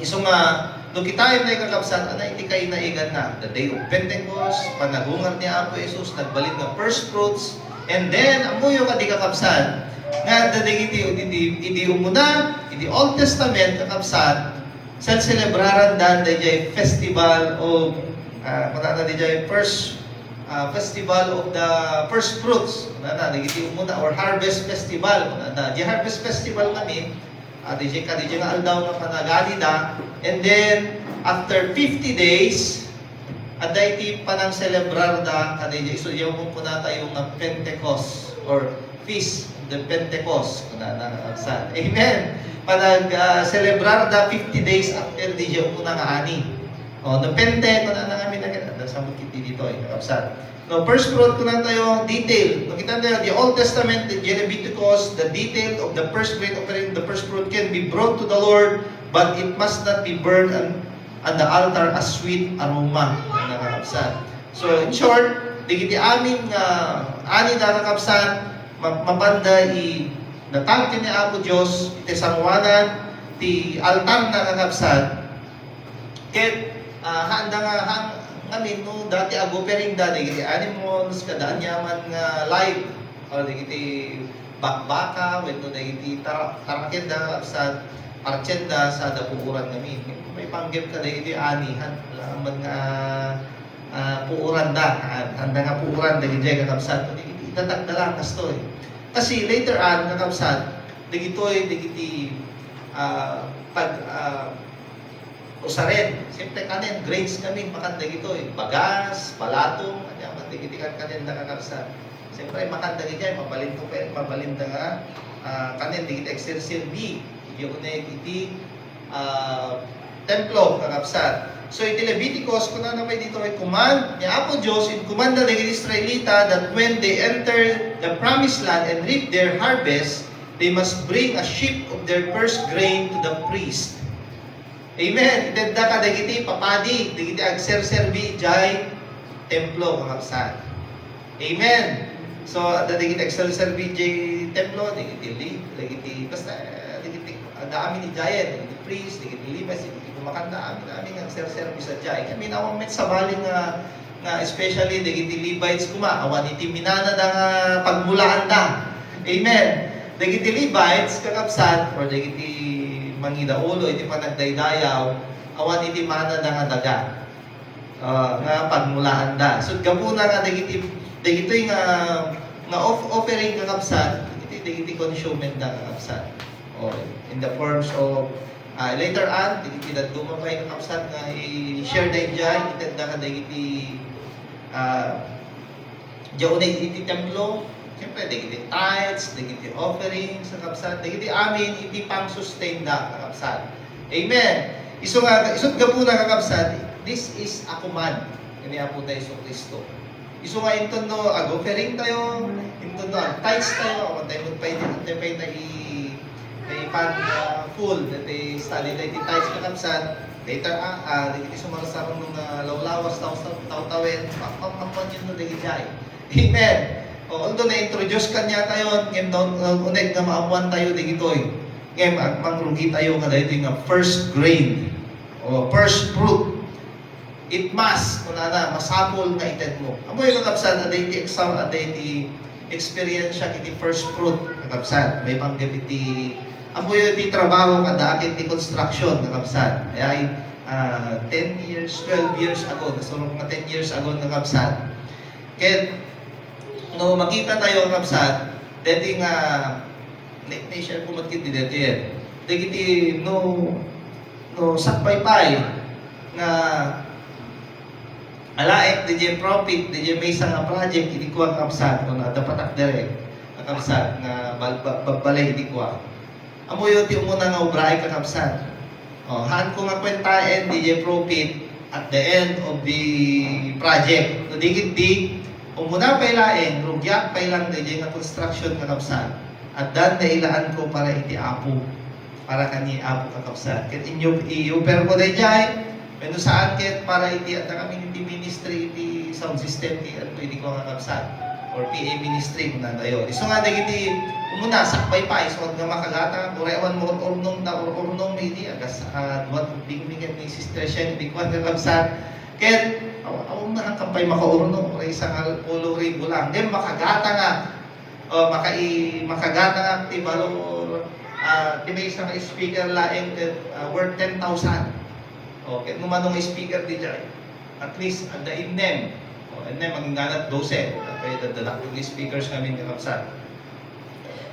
Iso nga, nung kita yung kakabsan, iti kayo naigan na. The day of Pentecost, panagungan ni Apo Jesus, nagbalik ng first fruits, and then, amuyo ka di kakabsan, nga dadig iti umuna, iti Old Testament kakabsan, sa celebraran dan dayjay festival of, first festival of the first fruits. Nagiti umuna or harvest festival. Di harvest festival namin, di nga aldaw nga panagalida. And then after 50 days, ada iti panang celebrar da kadijay so yaw mo na tayo ng Pentecost or Feast of the Pentecost. Amen. Panag celebrar da 50 days after di yaw mo na nga ani. No Pente, namin na sa mukiti dito, kakabsat. No, first fruit ko na tayo, detail. Nakita tayo, the Old Testament, the Leviticus, the detail of the first grain offering, the first fruit can be brought to the Lord, but it must not be burned on the altar as sweet aroma. Nakakapsat. So, in short, digiti aming ani nakakapsat, mapanda natangkin ni Apo Diyos, iti sangwanan, ti altar nakakapsat, ket handa nga ngamin no dati agopering dati giti animals kadaan yaman nga live o digiti bakbaka wenno digiti tarakenda sa parchenda sa dapuuran ngamin may panggep ka digiti anihan laman nga puuran da handa nga puuran digiti kakabsat digiti itatagdalan kastoy kasi later on kakabsat digiti usarin. Siyempre kanin, grains kami, makanda ito eh. Bagas, palatong, kanya mandigitikan kanin na kakabsa. Siyempre, makanda ito eh, mabalinda nga. Kanin, digit exercise B. Yung iti templo, kakabsa. So, iti Leviticus, kung na naman dito ay command ni Apo Diyos, in command na ng Israelita that when they enter the promised land and reap their harvest, they must bring a sheaf of their first grain to the priest. Amen. Idenda ka dagiti papadi, dagiti agserserbi jay templo kakabsat. Amen. So dagiti agserserbi jay templo, dagiti basta dagiti dami ni jayen, dagiti priest, dagiti libas, dagiti kumakanta amin agserserbi sa jay. Kami nawang met sa baling nga especially dagiti Levites kuma awan iti minana da nga pagmulaan da. Amen. Dagiti Levites kakabsat or dagiti mangida ulo iti panagdaydayaw awan iti mana nga daga nga pagmulaan da so gapuna nga dagiti nga offering kakabsat iti consument da kakabsat or in the forms of later on dagiti dadumapay kakabsat nga i-share da injay itenda ka dagiti jaunay iti templo. Siyempre, dagiti tithes, dagiti offerings, kakabsat, dagiti amin, iti pang-sustain da, kakabsat. Amen. Isot nga po na kakabsat, this is a command. Kaniya po tayo sa Kristo. Iso nga intondo, ag-offering tayo, intondo, tithes tayo, tayo magpay na full, dati study tayo, iti tithes kakabsat, later, dagiti sumarasarang nung lawlawas, tawtawin, pang yun no, dagiti ay. Amen. Although na-introduce kanya tayo, ngayon uneg na maamuan tayo digitoy. Ngayon, mangrugi tayo kada ito yung first grain o first fruit. It must, masapol na ited mo. Amo yung kakabsan, aday ti exam, aday ti experience siya iti first fruit, kakabsan. May panggap iti, amo yung iti trabaho kada akin ti construction, kakabsan. Ay 10 years, 12 years ago, nasunod na 10 years ago, kakabsan. Kaya, no makita tayo ang kapsat, dati nga nation ko matkit di dati yan. Dati no sakpay-pay nga alaek di profit, di may isang project, hindi ko ang kapsat, no dapat akdere ang kapsat nga balay hindi ko. Amo yun ti umuna nga ubray ka kapsat. Haan ko nga kwentaen di profit at the end of the project. No digit di umuna pailaeng, rugyak pailang di nga construction kakabsan. At dan na ilaan ko para iti apo. Para kani apo kakabsan. Ket inyo i-upper ko di jay. Pero saan ket para iti at kami iti ministry, iti sound system, iti ko kakabsan. Or PA ministry kung nadayo. So nga iti umuna sakpay pa. So nga makagata, kurewan mo ornong na ornong may di. Agas duwat bingbigan ni sister siya, iti ko kakabsan. Ket awang na ang kampay makaurno oray isang ulo ribo lang. Then makagata nga makagata nga ti valor ti may isang speaker laeng worth 10,000. Okay, numanong speaker di jay. At least at the innem. Innem ang ganat 12. Kaya dadalak yung speakers namin kakapsat.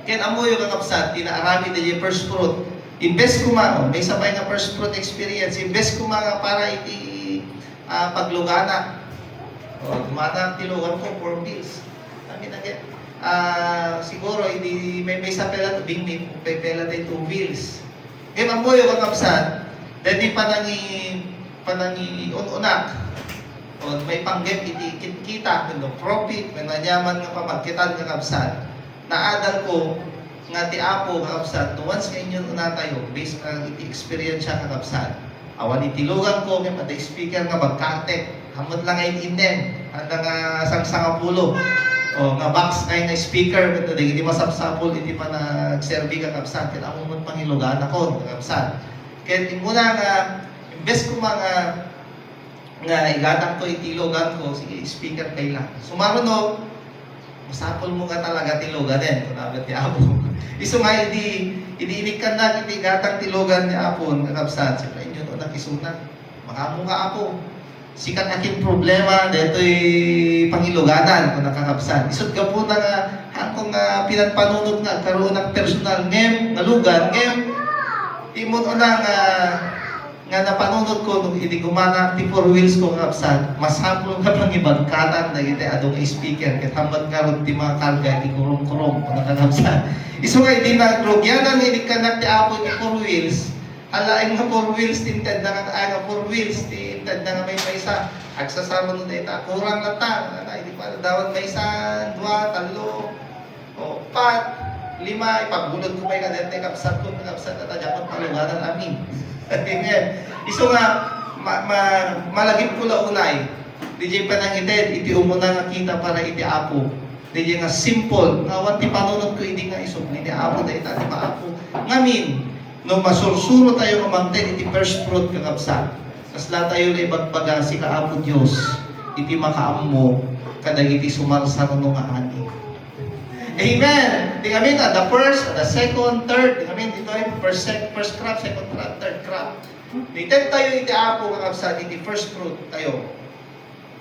Kaya amo yung kakapsat, tinaarami di first fruit. Invest ko may sabay nga first fruit experience. Invest ko para iti paglugana. Dumata tilugan ko 4 bills. Kami nagit. Siguro hindi may sapela to bingmit, may pela tayo 2 bills. Kaya mamboy yung kakapsat, dati panangi unak. O may panggap iti kita kuno profit when nanyaman nga pamagkitan nga kabsat. Naadal ko nga ti Apo nga kabsat no once nga inyo una tayo based nga iti experience nga kabsat. Awan itilugan ko nga pati speaker nga magkatek. Hamot lang ay inden anda nga sangsangapulo. O nga box kay nga speaker ito di masapsapol iti pa nagserbi ka kabsat ket amon pangilugan ako nga kabsat. Ket imuna nga imbes ko mga nga igatang ko itilogan ko sige speaker kay lang. Sumaro no masapol mo ka talaga tilogan din kung abot ti Apo. Isu nga idiinig ka na iti gatang tilogan ni Apo nga kabsat. Siyempre inyo no nakisunan. Makamo ka Apo. Sikat aking problema deto'y pangiluganan kung nakakabsan. Isod ka po na nga hangkong pinagpanunod nga karoon ng personal ngem, nalugan, ngem. Imot o na nga napanunod ko nung hindi gumana ti four wheels ko kakabsan. Masapol nga pang ibagkatan na iti adong speaker ket hambat karon ti mga karga ti kurong-kurong kung nakakabsan. Iso nga hindi na grogyanan hindi ka na ti Apo ti four wheels. Alain nga four wheels tinted na nga four wheels tinted na nga may isa agsasama nun ita kurang na ta hindi pa dawan may isa dua talo o pat lima ipagbulod ko pa kadete kapsat ko kapsat at dapat paluganan amin. Amen. Iso nga malagip ko la unay DJ panangited iti umuna nga kita para iti Apo. DJ nga simple nga wan ti panunod ko hindi nga isog ni Apo da ita ti Apo ngamin no masursuro tayo mamangten iti first fruit kakabsat. Tas lahat tayo na ibagbaga si Kaapo Diyos iti makaammo kadag iti sumarsaro no nga ani. Amen! Di kami na the first, the second, third. Di kami dito ay first crop, second crop, third crop. Nited tayo iti Apo kakabsat iti first fruit tayo.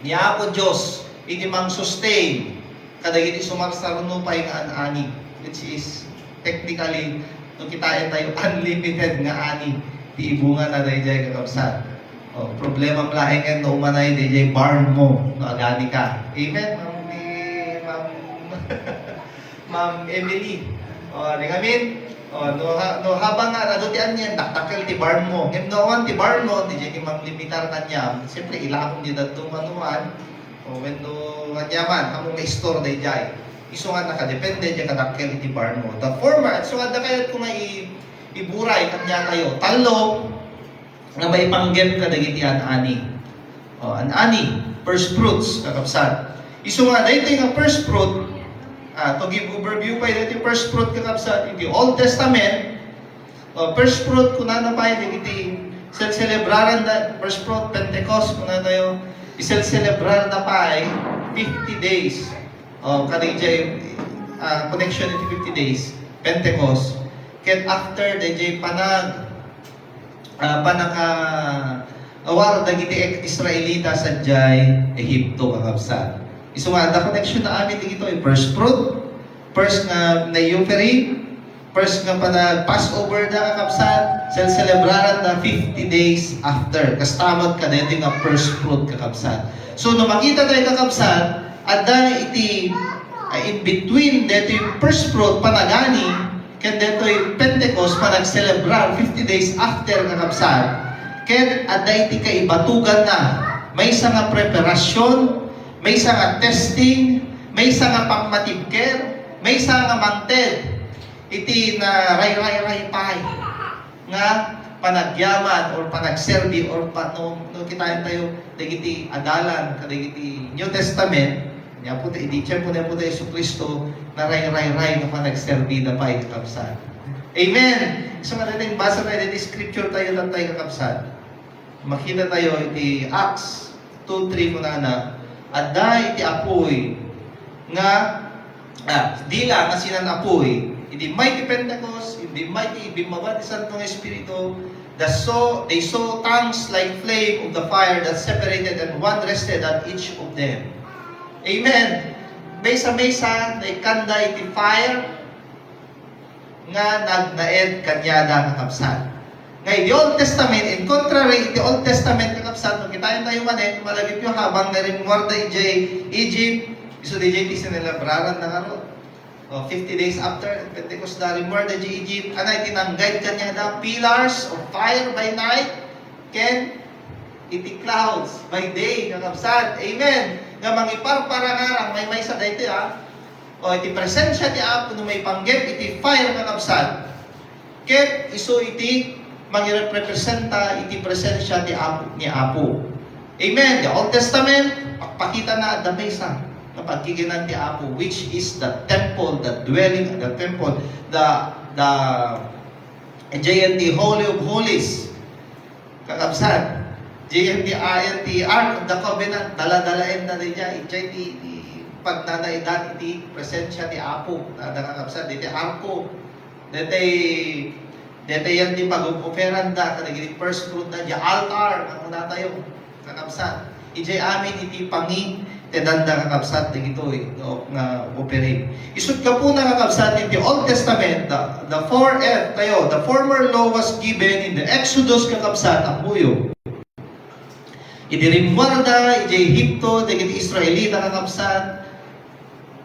Ni Apo Diyos iti mang sustain kadag iti sumarsaro no pa nga ani. Which is technically no kitain tayo unlimited nga ani ti ibunga na dayjay kakabsat. Oh, problema mlaeng en no umanay dayjay barn mo no agani ka. Amen. Ma'am Emily. Oh, di ngamin. Oh, no habang nga nadutian niya dakdakel ti barn mo. Ngem no ti barn mo dayjay ti manglimitar kanya. Siyempre ilakon di dadto manuan. Oh, when no kanyaman amo may store dayjay. Iso nga nakadepende dyan kadakkel iti barn mo. The former, so nga kayat ko nga iburay kanya tayo. Talo, nga may panggem kadag iti ani. O, ani, first fruits, kakabsat. Iso nga, dahil nga first fruit, to give overview pa iti first fruit kakabsat, iti Old Testament, first fruit, kung na pa iti celebraran na, first fruit, Pentecost, kung na tayo, celebraran na pa 50 days. Kadijay connection in 50 days Pentecost ket after dayjay panaka awar dagiti Israelita sadjay Ehipto kakabsat. Isu nga the connection na amin dito ay first fruit, first nga na Euphary, first nga panag Passover na kakabsat, celebraran na 50 days after kastamot kadto nga first fruit kakabsat. So no makita tayo kakabsat ada iti in between dito yung first fruit panagani ken dito yung Pentecost panag-celebrar 50 days after kakabsat ken ada iti kaibatugan na may isa nga preparasyon, may isa nga testing, may isa nga pangmatibker, may isa nga manted iti na ray pay nga panagyaman or panagserbi or no kita tayo dagiti adalan kadagiti New Testament niya po tayo i-teacher po na po tayo Jesucristo na ray na panagserbi na pa kakabsat. Amen! So nga natin basa tayo dito scripture tayo lang tayo kakabsat. Makita tayo iti Acts 2:3 muna na adda iti apoy nga dila nga sinan apoy iti mighty Pentecost, iti mighty bimabat ti Santong Espiritu. They saw tongues like flame of the fire that separated and one rested on each of them. Amen. Mesa na ikanda iti fire nga nagnaed kanyada kakabsat. Ngay the Old Testament, in contrary the Old Testament kakabsat, magkitayan tayo manet, malagip yung habang narimwarda Egypt, iso di Egypt isinelebraran na karon. 50 days after Pentecost na rimwarda Egypt, anay tinanggay kanya da pillars of fire by night, ken iti clouds by day kakabsat. Amen. Nga mangiparparangarang may sa daytoy o iti presensya ti Apo no may panggep iti fire kakabsat. Ket iso iti mangirepresenta iti presensya ti Apo ni Apo. Amen. The Old Testament pakita na the mesa na pagkiginan ti Apo, which is the temple, the dwelling, the temple, the JNT Holy of Holies. Kakabsat. JNT INT Ark of the Covenant, dala-dalain na rin niya. Iti pagnanaidan iti presensya ti Apo. Nakakabsat. Iti Arko. Dete yan di pag-operanda, kanagin first fruit na di altar, ang muna tayo. Kakabsat. Iti amin iti pangi, tedanda kakabsat na ito nga operate. Isut ka po na kakabsat in the Old Testament, the 4F tayo, the former law was given in the Exodus kakabsat, ang buyo. Iti rimwarda, iti Egypto, iti Israelita kakabsat.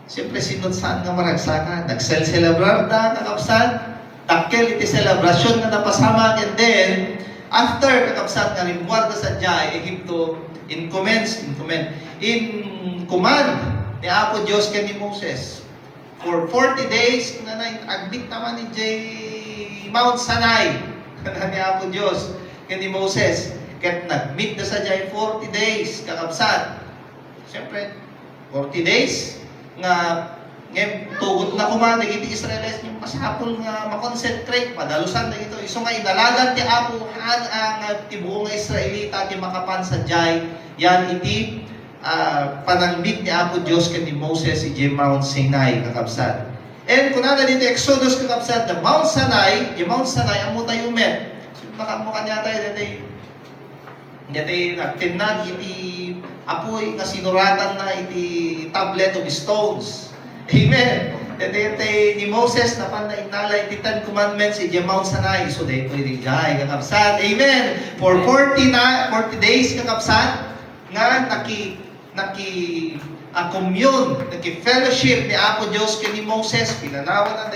Siyempre sinod saan nga maragsakan, nagsel-celebrar da kakabsat, takkel iti celebration nga napasama, and then, after kakabsat nga rimwarda sa Jai, Egypto, in command ni Apo Diyos kay ni Moses for 40 days na nag-admit naman ni Mount Sinai ni Apo Diyos kay ni Moses ket nag-meet na sa Jai 40 days kakabsat. Siyempre 40 days nga tugot na kuman dagiti Israelis yung pasapol nga makonsentrate padalusan na ito iso nga idalagan ti Apo ang tibuong nga Israelita ti makapan sa Jai yan iti panangbit ni Apo Diyos ken ni Moses iti Mount Sinai kakabsat. And kunana dito Exodus kakabsat the Mount Sinai amo tayo met makamukha niya tayo dati nagtinag iti apoy nga sinuratan na iti tablet of stones. Amen. Dati ni Moses na pandainala iti 10 commandments iti Mount Sinai. So dito iti jay kakabsat. Amen. For 40 days kakabsat nga commune, fellowship ni Apo Diyos kay ni Moses. Pinanawan ang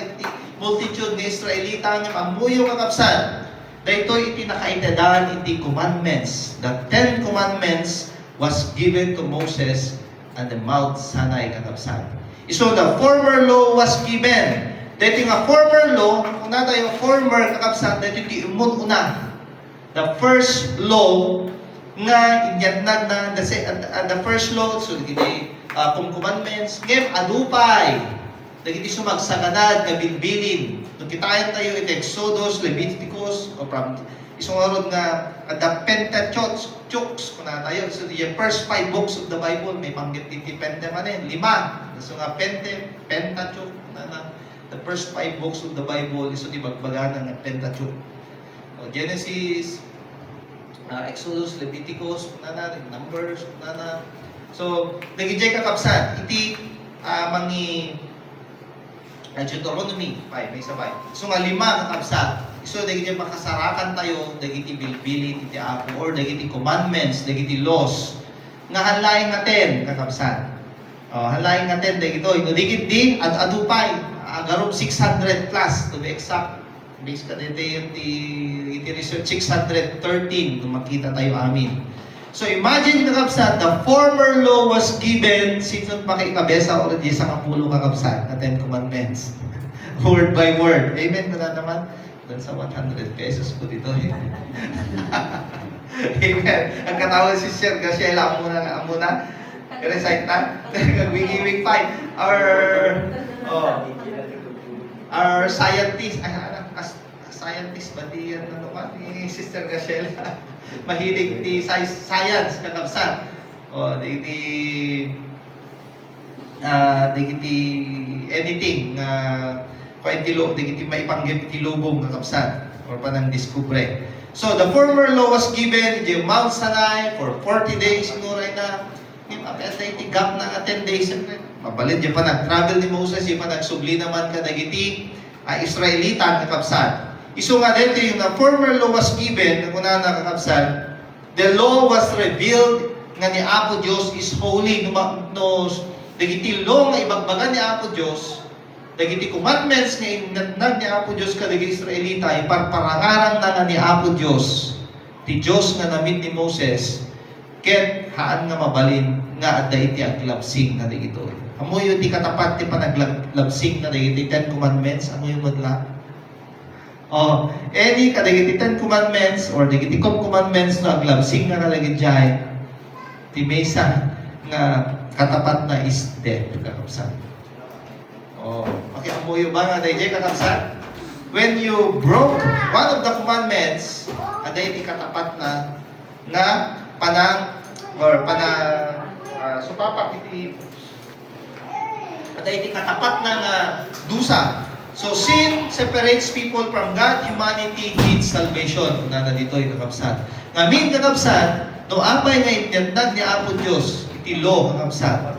multitude ni Israelita nga mamuyo kakabsat. Dito iti nakaitadan iti commandments. The 10 commandments was given to Moses at the Mount Sinai kakabsat. So the former law was given. Dito nga former law, kung na tayo former kakabsat, dito iti umon una. The first law nga inyatnag na the first law, so iti commandments, ngem adupay. Dagiti sumagsaganad nga bilbilin. Nung kitayan tayo iti Exodus, Leviticus, o from isungarod nga the Pentateuch, kung na tayo. So the first 5 books of the Bible, may panggit iti Pente manin, 5. So nga Pentateuch, the first 5 books of the Bible, iso di bagbaganan ng Pentateuch. Genesis, Exodus, Leviticus, Numbers, So, nagijay kakabsat, iti Deuteronomy 5, may sabay. So nga 5 kakabsat. So, dagiti makasarakan tayo, dagiti bilbilin iti Apo, or dagiti commandments, dagiti laws. Nga hanlaing natin, kakabsat. Hanlaing natin, dagito. Dagiti di, adupay. Agarob 600 plus, to be exact. Based ka dito iti research 613, kung makita tayo amin. So, imagine kakabsat, the former law was given, sinun pakikabesa already sa kapulo kakabsat, na 10 commandments. Word by word. Amen na naman. Doon sa 100 pesos po dito. Amen. Ang katawag si Sir Graciela, ang muna. I-recite na. Wiki-wiki 5. Our scientist, scientist ba di yan ni Sister Graciela? Mahilig di science, kakabsat. Di anything, kaintilog, di maipanggip tilubong kakabsat, or panang diskubre. So, the former law was given in Mount Sinai for 40 days, inuray na, gap na 10 days, mabalid yung pa nag-travel ni Moses, yung pa nagsubli naman ka dagiti Israelita kakabsat. Iso nga dito yung former law was given, nung una nakakabsat, the law was revealed nga ni Apo Diyos is holy. Dagiti law nga ibagbagan ni Apo Diyos, dagiti commandments nga inatnag ni Apo Diyos kadagiti Israelita, iparparangaran na nga ni Apo Diyos. Ti Diyos nga namit ni Moses, ket haan nga mabalin nga adda iti aglabsing na dagito. Amoy iti katapat ti panaglabsing na dagiti 10 commandments, amoy madla. Oh, any kadagiti 10 commandments or dagiti 10 commandments no aglabsing nga nalagit jay ti maysa nga katapat na is death kakabsat. Oh, okay, amoy ba nga dagiti kakabsat? When you broke one of the commandments, aday iti katapat na nga panang or supapak iti aday iti katapat na nga dusa. So sin separates people from God, humanity needs salvation. Nana dito iti kakabsat. Ngamin kakabsat, no apay nga itnetnag ni Apo Dios iti law kakabsat.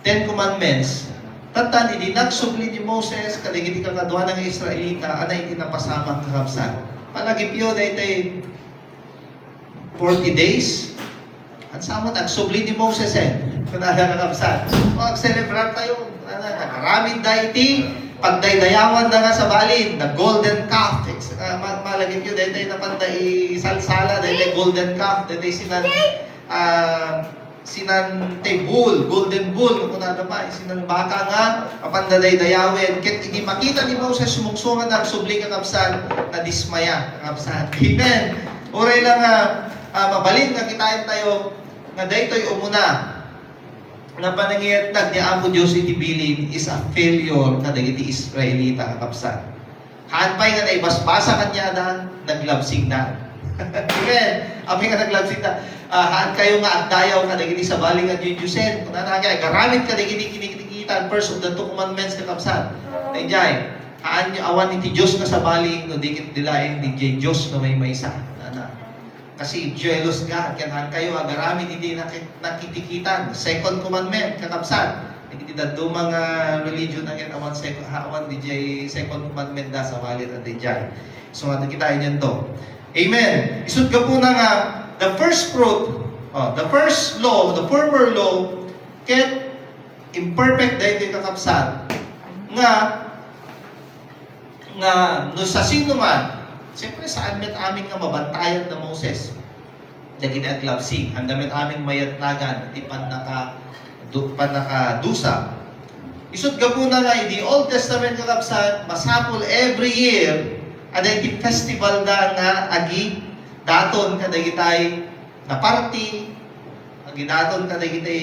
10 commandments. Tatan, hindi nagsubli ni Moses, kaligiti kagaduhan ng Israelita, anay itinapasamang kakabsat. Palagipyo, dahil 40 days. At sama, nagsubli ni Moses kunala kakabsat. Mag-celebrar tayo, nagaramid dahi pagdaydayawan na nga sa balin, na golden calf. Malagipyo, dahil napanday salsala, dahil golden calf, dahil sinan bull, golden bull, kung nada pa, sinan baka nga, kapandaday dayawin. Ket hindi makita ni Moses sumungsungan ng subli kakabsan na dismaya kakabsan. Amen. Uray lang mabalin nga kitain tayo nga daytoy umuna nga panangyayatag ni Apo Dios iti bilin is a failure na dagiti Israelita kakabsan. Hanpay nga naibasbasa kanya dan naglabsing na. Amen. Abi nga naglabsing na. Haan kayo nga at dayaw ka dagiti sa baling at Diyosen. Kung nanagay, garamit ka dagiti kinikitan first of the 2 commandments kakabsan. Dayjay, haan nyo awan iti Diyos nga sa baling no dikit dilain di Diyos na may maysa. Kasi jealous God, kaya kayo garamit iti nakitikitan. 2nd commandment kakabsan. Iti dadto mga religion na yan awan di 2nd commandment da sa balit at dayjay. So nga kita inyan to. Amen. Isud ka po na nga the first fruit, the first law, the former law, ket imperfect dahil kakabsat, nga no sa sino man, siyempre sa amin nga mabantayan na Moses, daging aglabsing, ang damit amin mayatnagan, di panakadusa. Isud ka po na nga, the Old Testament kakabsat, masapol every year, aday ti festival da nga agi daton kadagitay na party, agi daton kadagitay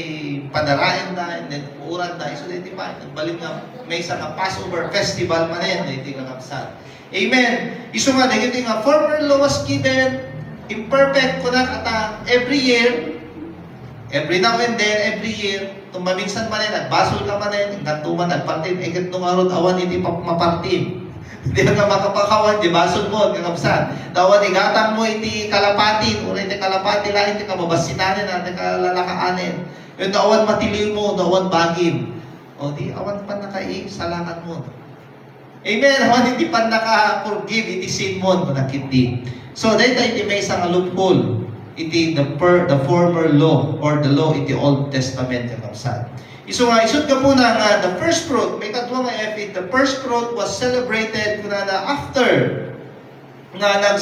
padaraen da, and then uuran da, iso dito pa, nagbalin nga may isa nga Passover festival man yan, dito kakabsat. Amen. Iso nga, dagiti nga former law was given, imperfect ko na kata every year, every now and then, every year, tumaminsan man yan, nagbasol ka man yan, nagtuman, nagpartin, ikat nung araw, awan iti mapartin. Hindi ka makapakawan, di basol mo, kakabsan. Dawan, igatang mo iti kalapatin, o iti kalapati lang, iti kababasinanin, iti kalalakaanin. Yung dawan matiliw mo, dawan bagim. O di, awan pa nakaig, salakan mo. Amen, awan iti pan naka-forgive, iti sin mo, manakiti. So, dahil iti may isang loophole, iti the former law, or the law, iti Old Testament, kakabsan. So nga, isud ka po na nga, the first fruit, may katwa nga efit, the first fruit was celebrated kuna na after nga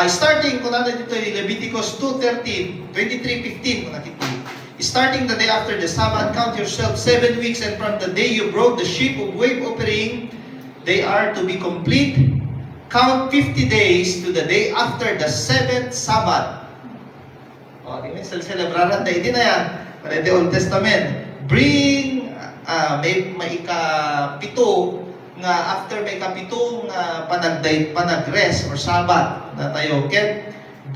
starting kuna na dito Leviticus 2:13, 23:15 kuna kiti. Starting the day after the Sabbath, count yourself 7 weeks, and from the day you brought the sheep of wave offering, they are to be complete. Count 50 days to the day after the 7th Sabbath. O, di ba, celebraran tayo din na yan. Para the Old Testament. Bring may ikapito nga after may kapito nga panag-rest or Sabbath na tayo.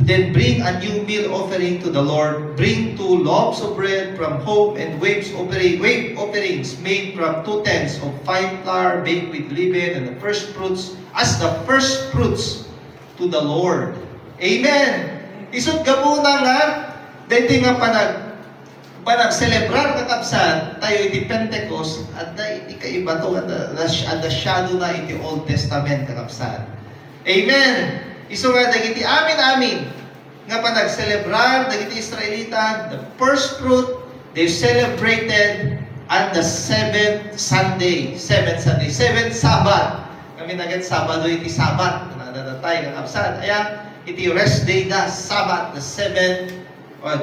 Then bring a new meal offering to the Lord. Bring 2 loaves of bread from home and wave offerings made from 2/10 of fine flour baked with leaven and the first fruits as the first fruits to the Lord. Amen. Isud gabuna nga dito nga panag-celebrar kakabsan tayo iti Pentecost at da iti kaiba to at the shadow na iti Old Testament kakabsan. Amen. Iso nga dagiti amin nga panag-celebrar dagiti Israelita the first fruit they celebrated on the 7th Sabbath. Kami nagat Sabado iti Sabbath na nadatay kakabsan. Ayan iti rest day da Sabbath the 7th or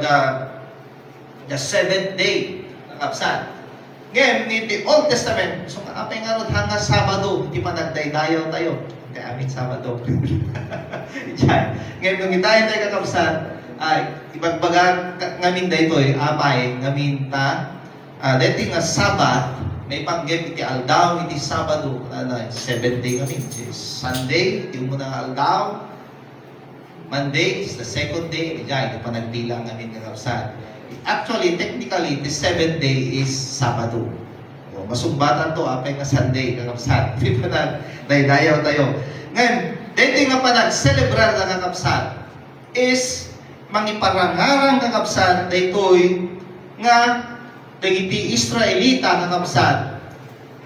the seventh day kakabsat. Ngayon, ni the Old Testament, so apay nga ron hanga Sabado, hindi pa nagdaydayaw tayo. Kaya amin Sabado. Ngayon, nung itayin tayo kakabsat, ay ibagbaga ngamin dayto apay ngamin ta deti nga Sabat may panggep iti aldaw iti Sabado seventh day ngamin Sunday iti muna nga aldaw Monday is the second day iti pa nagbilang ngamin kakabsat. Actually, technically, the seventh day is Sabado. Masumbatan to apay nga Sunday kakabsat. Di pa nagdayaw tayo. Ngayon, deti nga pa nag-celebrar na kakabsat is mangiparangarang kakabsat daytoy nga dagiti Israelita kakabsat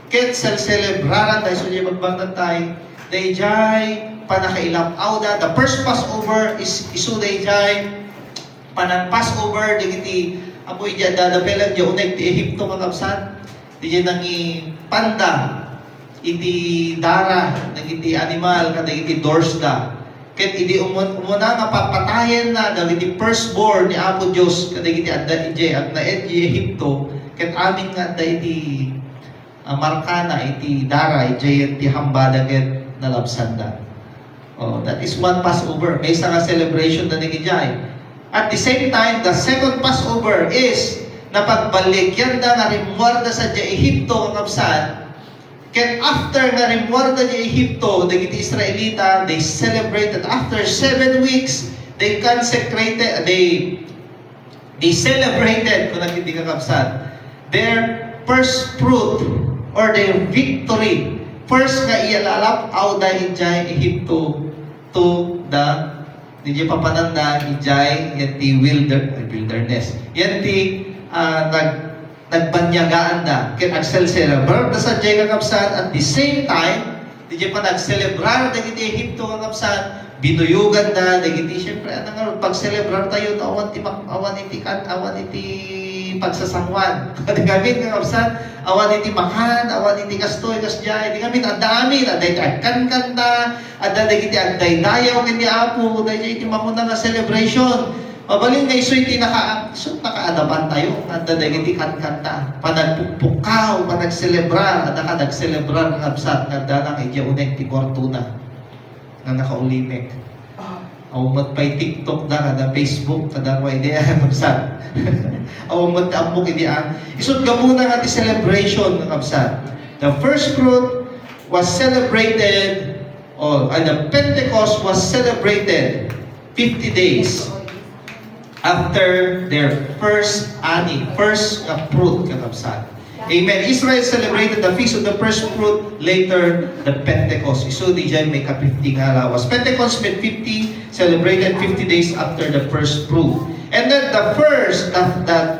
ket celebraran dahil sunya magbangtan tayo dayjay panakailap awda the first Passover is isu dayjay panang Passover dagiti apoy dia dadapelan dia unay ti Ehipto kakabsat diyan nangi panda iti dara dagiti animal kadagiti dorsda ket idi umuna nga papatayen na dagiti firstborn ni Apo Dios kadagiti adda ije at naet Ehipto ket amin nga adda iti markana iti dara ije iti hambada ket nalabsanda. Oh, that is one Passover. May isa nga celebration na nigijay. At the same time, the second Passover is napagbalikyan da nga rimwarda sa Ehipto ang absan. Ken after nga rimwarda di Ehipto, dagiti Israelita, they celebrated after 7 weeks, they consecrated, they celebrated, kung hindi kakabsat, their first fruit or their victory. First nga ialalap awda ijay Ehipto to the DJ papananda ijay yati wilderness. Yati nagbanyagaan da ken nag-celebrar da sa jay kakabsat at the same time DJ pa nag-celebrar dagiti Ehipto kakabsat binuyugan da dagiti syempre anang pag-celebrar tayo awan iti pagsasangwan di kami kakabsat awan iti makan awan iti kastoy kasjay di kami adami aday kanta adda dagiti agdaydayaw ken ni Apo dayjay iti mamuna nga celebration. Mabalin nga iso iti nakaadapan tayo at dadagiti kanta panagpukpukaw, panagselebrar at nagselebrar ng absat nga dalang idya unek ti Cortuna nga nakaulimek awmat pa'y TikTok da kada Facebook kada mo idea ng absat awmat amok idea isot gamuna nga ti celebration ng absat. The first fruit was celebrated the Pentecost was celebrated 50 days after their first fruit kakabsat. Amen. Israel celebrated the feast of the first fruit, later the Pentecost. So di dyan may ka-50 nga lawas. Pentecost meant 50, celebrated 50 days after the first fruit. And then the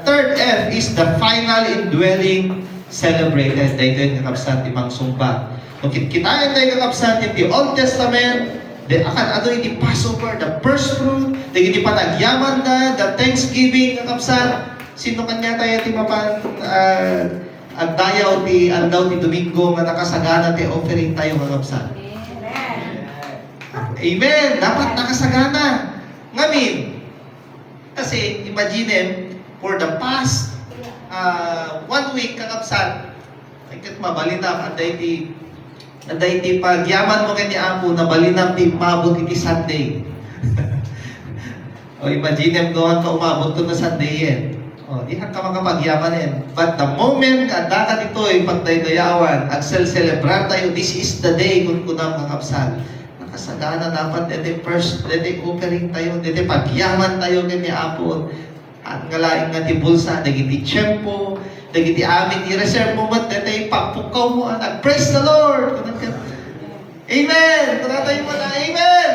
third F is the final indwelling celebrated. Dahil ito kakabsat imang sumpa. Kung kitain tayo kakabsat in the Old Testament, iti Passover, the first fruit, iti panagyaman da, the Thanksgiving, kakabsat, sino kanya tayo iti mapan, agdayaw ti, aldaw ti Domingo, nga nakasagana ti offering tayo, kakabsat. Amen! Dapat nakasagana. Ngamin, kasi imagine, for the past 1 week, kakabsat, ay kat mabalita, Aday ti pagyaman mo kani Apo na balinam ti mabot iti Sunday. O imagine doon ka umabot to na Sunday yan. O di ka makapagyaman yan. But the moment ka daka dito'y pagdaydayawan, celebrar tayo, this is the day kung kunang kakapsal. Nakasagana dapat dede first, dede offering tayo, dede pagyaman tayo kani Apo. At ngalaing nga ti bulsa, dagiti tiyempo, dagiti amin i-reserve mo ba't dito ipagpukaw mo anak. Praise the Lord! Amen! Kunatay mo na, Amen!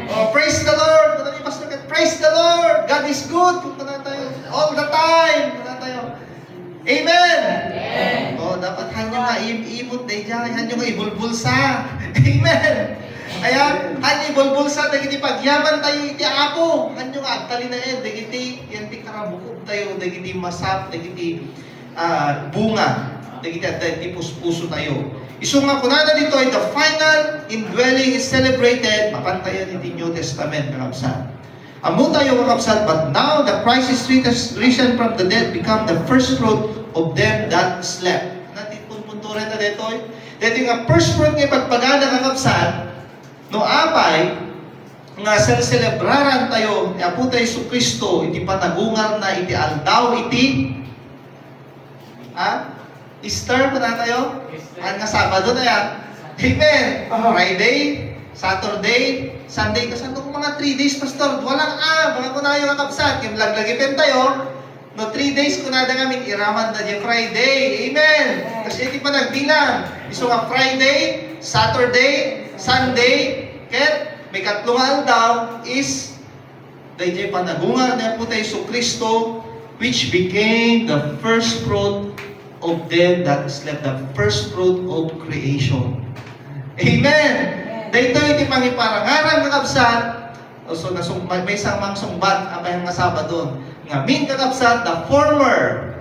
Oh, praise the Lord! Kunatay pastor ka, praise the Lord! God is good! Kunatay all the time! Kunatay Amen! Oh, dapat hanya nga iibot day dyan, hanya nga ibulbulsa. Amen! Kaya, hanya ibulbulsa, dagiti pagyaman tayo iti Apo. Hanya nga, talinain, dagiti, yan ti karabukog tayo, dagiti masap, dagiti bunga, dagiti puso tayo. Iso nga kunana dito ay the final indwelling is celebrated, mapantayan iti New Testament, kakabsat. Amo tayo kakabsat, but now the Christ is risen from the dead, become the first fruit of them that slept. Natin punturin na dito. Dito yung first fruit ng pagpagana kakabsat, no apay, nga celebraran tayo, ni Apo tayo Jesu Kristo, iti panagungar na iti aldaw, iti Easter pa na tayo? Ang nga Sabado na yan. Amen! Friday, Saturday, Sunday, kasi kung mga 3 days, Pastor, walang baka ko na yung kakabsat, yung laglagitin tayo, no 3 days ko na namin iraman na yung Friday. Amen! Kasi hindi pa nagbilang. Iso nga Friday, Saturday, Sunday, ket may katlong aldaw is dahil panagungar na po tayo sa Kristo, which became the first fruit of them that slept, the first fruit of creation. Amen! Dahito iti pangiparangaran kakabsat, so may isang mangsungbat ang kayang Sabado. Ngamin kakabsat, the former,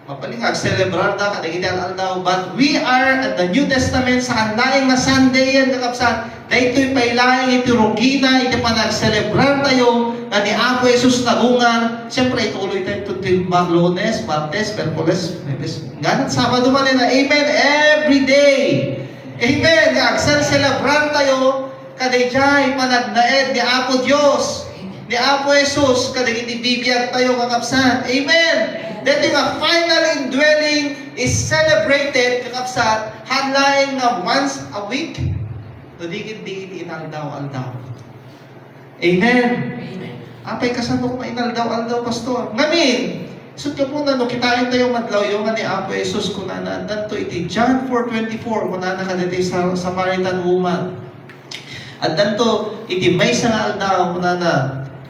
mapalingag, celebrar da, kadagiti aldaw, but we are at the New Testament, sa kanlaing na Sunday yan kakabsat, dahito'y pailaing iti rugina, iti panag-celebrar tayo, na ni Apo Jesus nagungan. Siyempre, ituloy tayo ito Lunes, Martes, Merkules, ganat Sabado man na, amen, every day. Amen, agsan-celebrar tayo, kadayjay, panagnaed ni Apo Diyos, ni Apo Jesus, kadagiti bibiyag tayo kakabsat. Amen. That yung final indwelling is celebrated kakabsat, hanlaing na once a week, no digit-digit inaldaw-aldaw. Amen. Apay kasano ko mainaldaw-aldaw, Pastor? Ngamin, so ka po na, no, kitain tayo madlaw yung ni Apo Jesus kung na to iti John 4:24 kung na nakadati sa Samaritan woman. At danto iti may sa aldaw kung na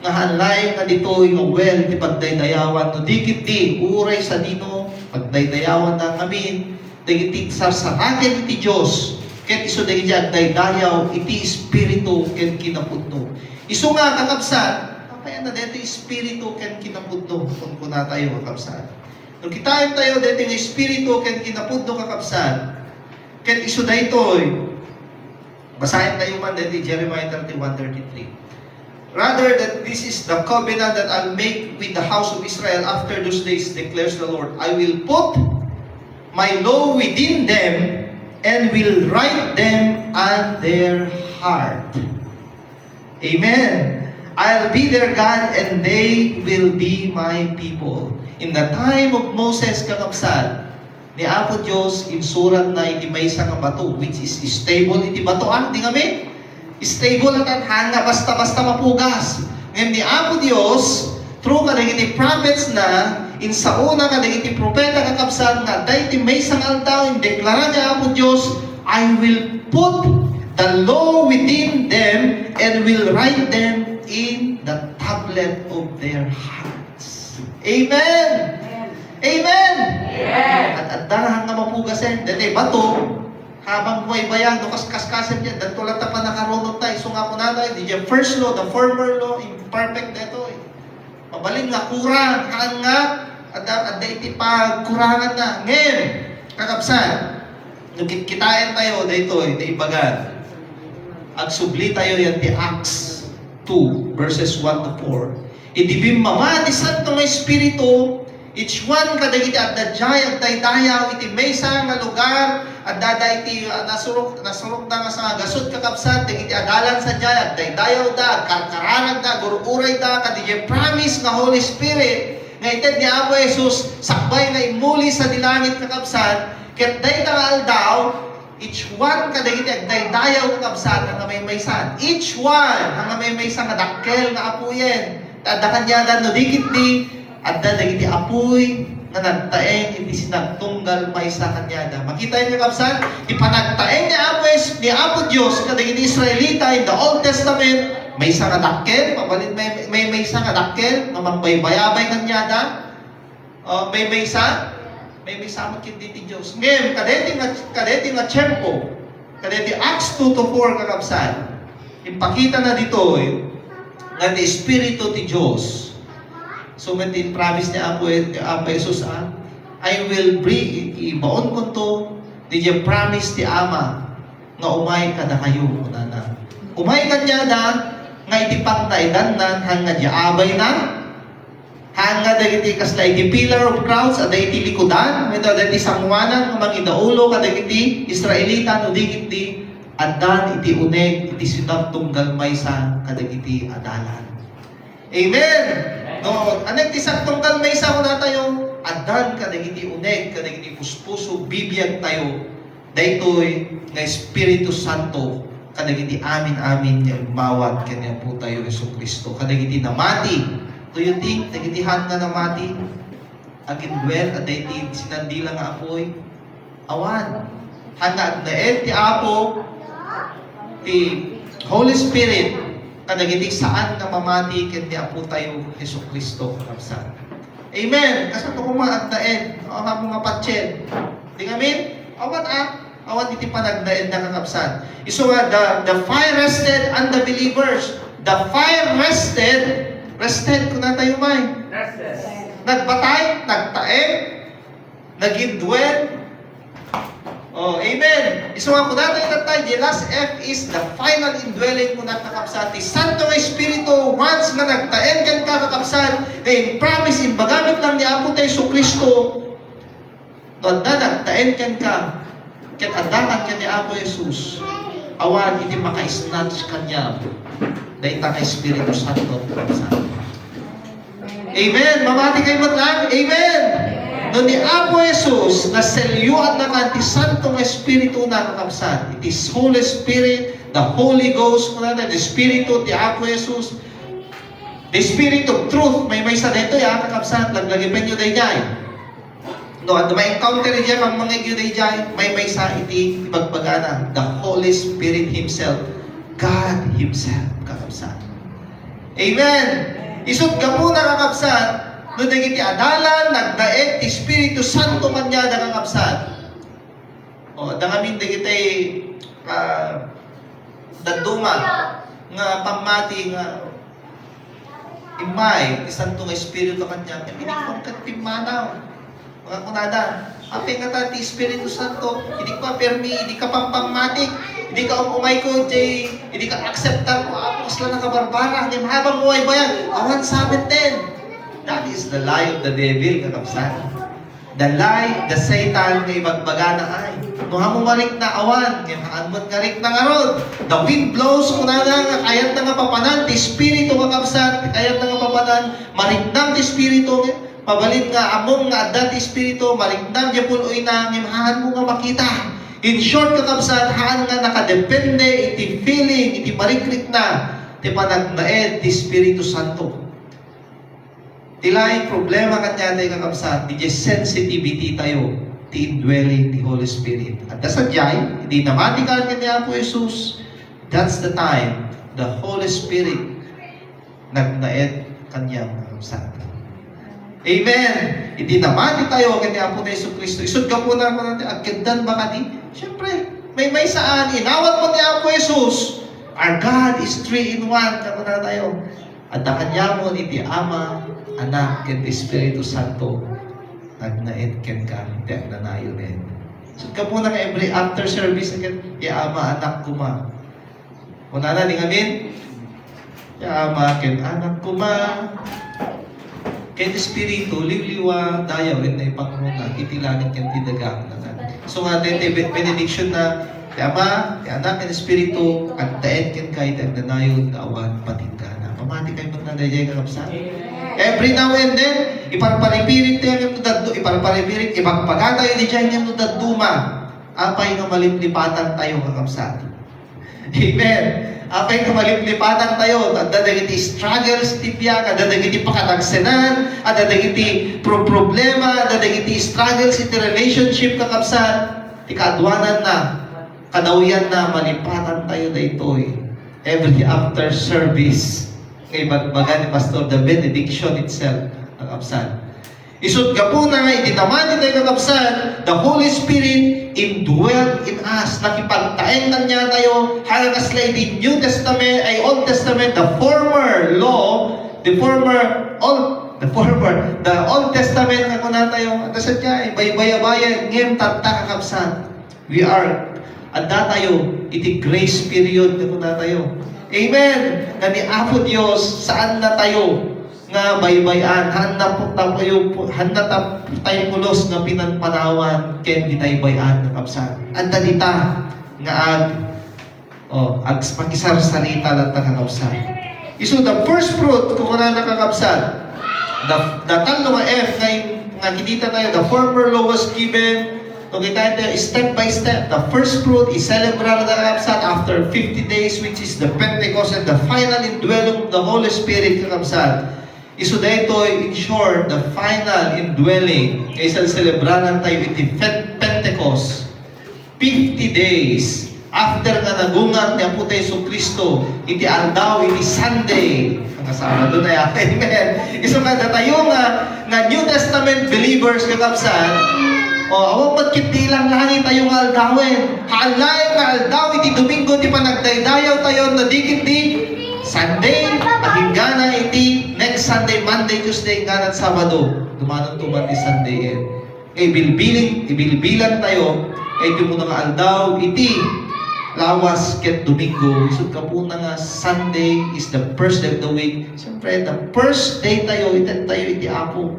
nga hanlay nga dito yung well iti pagdaydayawan no dikit di uray sa dino pagdaydayawan na ngamin dagiti sarsaraken iti Dios ket isu dagiti agdaydayaw iti espiritu ken kinapudno. Isu nga kakabsat kaya na dito espiritu ken kinapudno kung kuna tayo kakabsat. Nung kitain tayo dito yung espiritu ken kinapudno kakabsat ken isu daytoy basahin tayo man dito Jeremiah 31:33. Rather that this is the covenant that I'll make with the house of Israel after those days, declares the Lord. I will put my law within them and will write them on their heart. Amen. I'll be their God and they will be my people. In the time of Moses, kakabsat, ni Apo Diyos, insurat na iti may nga bato, which is stable iti batoan, di kami? Stable at hanga basta-basta mapugas. Ngayon ni Apo Diyos, through kadagiti prophets na, in sa una kadagiti propeta kakabsat nga, dahi may aldaw, in deklara ni Apo Diyos, I will put the law within them and will write them in the tablet of their hearts. Amen! Amen! At darahan nga mapugasin, dati bato, habang buhay bayang, no kaskasin niya, dito lang pa nakarunod tayo. So nga po na tayo, di dyan first law, the former law, imperfect dito eh. Mabalin nga, kurang, hanga, at iti pa, kurangan na. Ngayon, kakabsan, nung kitain tayo dito eh, di ibagan. Agsubli tayo yan, di Acts 2, verses 1 to 4. Idibim mama, di Santong Espiritu, each one kadagiti at dadjay, at daydayaw, iti maysa nga lugar, at dada iti nasurok da nga sa gasod kakabsat, iti adalan sa jay, at daydayaw da, karkararag da, gururay da, kadije promise nga Holy Spirit, nga ited ni Apo Jesus, sakbay na imuli sa dilangit kakabsat, ket daydaal daw, each one kadagiti at daydayaw kakabsat, nga may maysan, each one, nga may maysan nga dakkel nga apuyen, at dakanyadan no dikit di, at dagiti apoy na nagtaeng iti sinagtunggal may sa kanyada. Makita niyo kapsan, ipanagtaeng ni Apo Diyos kadagiti Israelita in the Old Testament, may isa nga dakkel, pabalin may isa nga dakkel, mamagbaybayabay kanyada, may isa mo kiti Diyos. Ngayon, kadeti nga tiyempo, kadeti Acts 2 to 4 kakapsan, ipakita na dito nga di Espiritu ti Diyos. So, matin promise ni Apo Jesus, I will bring, ibaon ko to, di promise ti Ama, nga umay kada kayo, unana. Umay kanya na, nga iti pangtaidannan hanga di abay na hanga dagiti kasla iti pillar of crowds ada iti likudan medyo dagiti sanguanan nga mangidaulo kadagiti Israelita no digiti addan iti uneg iti sitang tunggal maysa kadagiti adalan. Amen. No, anek ti saktong maysa kuna tayo addan kadagiti uneg kadagiti puspuso bibiyag tayo daytoy nga Espiritu Santo kadagiti amin nga mawat kanya po tayo Jesucristo kadagiti namati. Do you think dagitihan nga namati agin well adayti sinandila nga apoy awan hanga daet ti apo ti Holy Spirit kadagiti saan nga mamati ken ti apo tayo Jesucristo kapsan. Amen. Kasato ko maagdaed o nga mga patsyed. Di amen? Awan iti panagdaed na kakapsan. Iso nga the fire rested on the believers. The fire rested ko na tayo may. Nagbatay, nagtae, nagindwell. Oh, amen. Iso nga ko na tayo nagtay. The last F is the final indwelling ko na kakapsan. Ti Santo Espiritu, once nga nagtaen kan kakapsan, na promise, imbagamit lang ni Apo tayo so Kristo, doon na nagtaen kan ka, ket adakan ka ni Apo Jesus, awan, hindi maka-snatch kanya, dahil ka Espiritu Santo kakapsan. Amen. Mamati kayo matlang. Amen. Noon ni Apo Jesus, na selyuan na ka ti Santong Espiritu na kakapsan. It is Holy Spirit, the Holy Ghost, the Espiritu ti Apo Jesus, the Spirit of Truth, may sa dito ya kakapsan, laglagipin nyo dayjay. No, at may encounter niya ang mga yun dayjay, may sa iti ibagbagana, the Holy Spirit Himself, God Himself, kakapsan. Amen. Isot ka muna kakapsan, no dagiti adalan, nagdaet, Espiritu Santo man niya kakapsan. O, dangamin dagiti daduma, nga pamati, nga imay, Santong Espiritu kanya, pinikong katpimanaw, mga kunada, apay nga ta, ti Espiritu Santo, hindi ka permi, hindi ka pampamatik, hindi ka umay ko, hindi ka acceptar ko, apos lang nakabarbara, hindi mahabang buhay ba yan? Awan sabit din. That is the lie of the devil, kakapsan. The lie, the Satan, nga ibagbagana ay. Nung mo marik na awan, ngayon ngarik na nga ron. The wind blows, kuna nga, kayat na nga papanan, ti Espiritu kakapsan, kayat na nga papanan, mariknang ti Espiritu, pabalit nga among nga adat ti Espiritu, mariknang di puloy na, ngayon mo nga makita. In short, kakapsan, haan nga nakadepende, iti feeling, iti marikrik na, ti panagnaed, ti Espiritu Santo. Tilay problema kanya tayo kakapsan, di sensitivity tayo, ti indwelling, ti Holy Spirit. At dasadyay, hindi namati ka kanya po Jesus, that's the time, the Holy Spirit, nagnaed kanya kakapsan. Amen! Hindi namati tayo kanya po na Yesu Cristo. Isod ka po na natin, agkandan ba ka di? Siyempre, may saan, inawat mo niya po Jesus. Our God is 3 in 1, kamo na tayo. At na kanya mo, iti Ama, Anak, ken Espiritu Santo, nagnaed ken ka, hindi ang nanayo rin. So ka po na every after service, ya Ama, Anak, kuma. Kuna na, di amin? Ya Ama, ken Anak, kuma. Ken Espiritu, liwliwa, dayaw, na ipanguna, itilangin ken tidagang na. So nga, benediction na, ti Ama, ti Anak, ken Espiritu, agtaed ken kay, ang nanayo, awan, patingga na. Pamati kayo magnadayay kakapsan. Every now and then, iparparipirit tayo ng daddo, iparparipirit, ipagpagatayo di dyan yung daduma. Apay nga maliplipatan tayo kakapsan. Amen. Apay nga maliplipatan tayo, dadagiti struggles tipya, dadagiti pakatagsenan, dadagiti problema, dadagiti struggles iti relationship kakapsan, ti kaadwanan na, kadawian na, malipatan tayo na ito'y. Every after service, kay bagbagan ni Pastor, the benediction itself, kakapsan. Isod ka po na nga, itinamani tayo kakapsan, the Holy Spirit indwelt in us. Nakipagtaeng na niya tayo, hanggang asla the New Testament, ay Old Testament, the former law, the Old Testament, kako na tayo, at sa tiya, baybaya-bayan, ngayon tata kakapsan. We are, at tayo, iti grace period, kako na tayo. Amen. Nga ni Apo Dios saan na tayo nga baybayan, handa tayo pulos nga pinanpanawan ken di tayo bayan ng kapsat. Anda dita nga ag pakisarsarita lang ta kakapsat. Iso the first fruit kung na nakakapsat. The talo nga F nga kinita tayo, the former law was given. Okay tayo step by step. The first fruit is celebrated kakapsat after 50 days, which is the Pentecost and the final indwelling of the Holy Spirit kakapsat. Iso dito, in short, the final indwelling kaysa celebranan tayo iti Pentecost. 50 days after nga nagungat ni Apo Jesu Kristo, iti aldaw, iti Sunday. Ang kasama doon ay amen. Iso nga tayo nga New Testament believers kakapsat, awang magkiti lang langit tayo nga aldawin. Haalay nga aldaw, iti Domingo, di pa nagdaydayaw tayo na dikit di Sunday, pahinggana iti next Sunday, Monday, Tuesday, hingganan Sabado. Dumanong tuman ti Sunday eh. Ibilbilan tayo, iti mo nga aldaw, iti lawas ket Domingo. Isod ka po na nga Sunday is the first day of the week. Siyempre, the first day tayo, itan tayo iti Apo.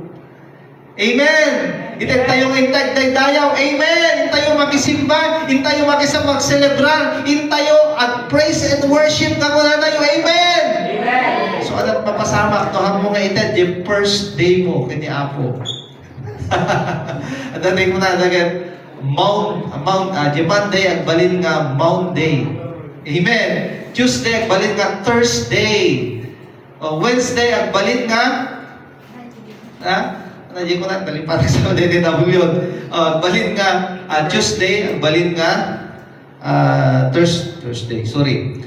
Amen! Itan tayo ngintag dayaw. Amen! Intayo makisimba, intayo mag-celebrar, intayo at praise and worship na muna tayo. Amen! Amen! So, anong papasamak to mo nga itan, the first day mo kini Apo. At natin mo na agad, Monday agbalin nga Mount Day. Amen. Tuesday agbalin nga Thursday. Wednesday agbalin nga nandiyan ko na dalipat sa DDW. Agbalin nga Tuesday agbalin nga Thursday. Sorry.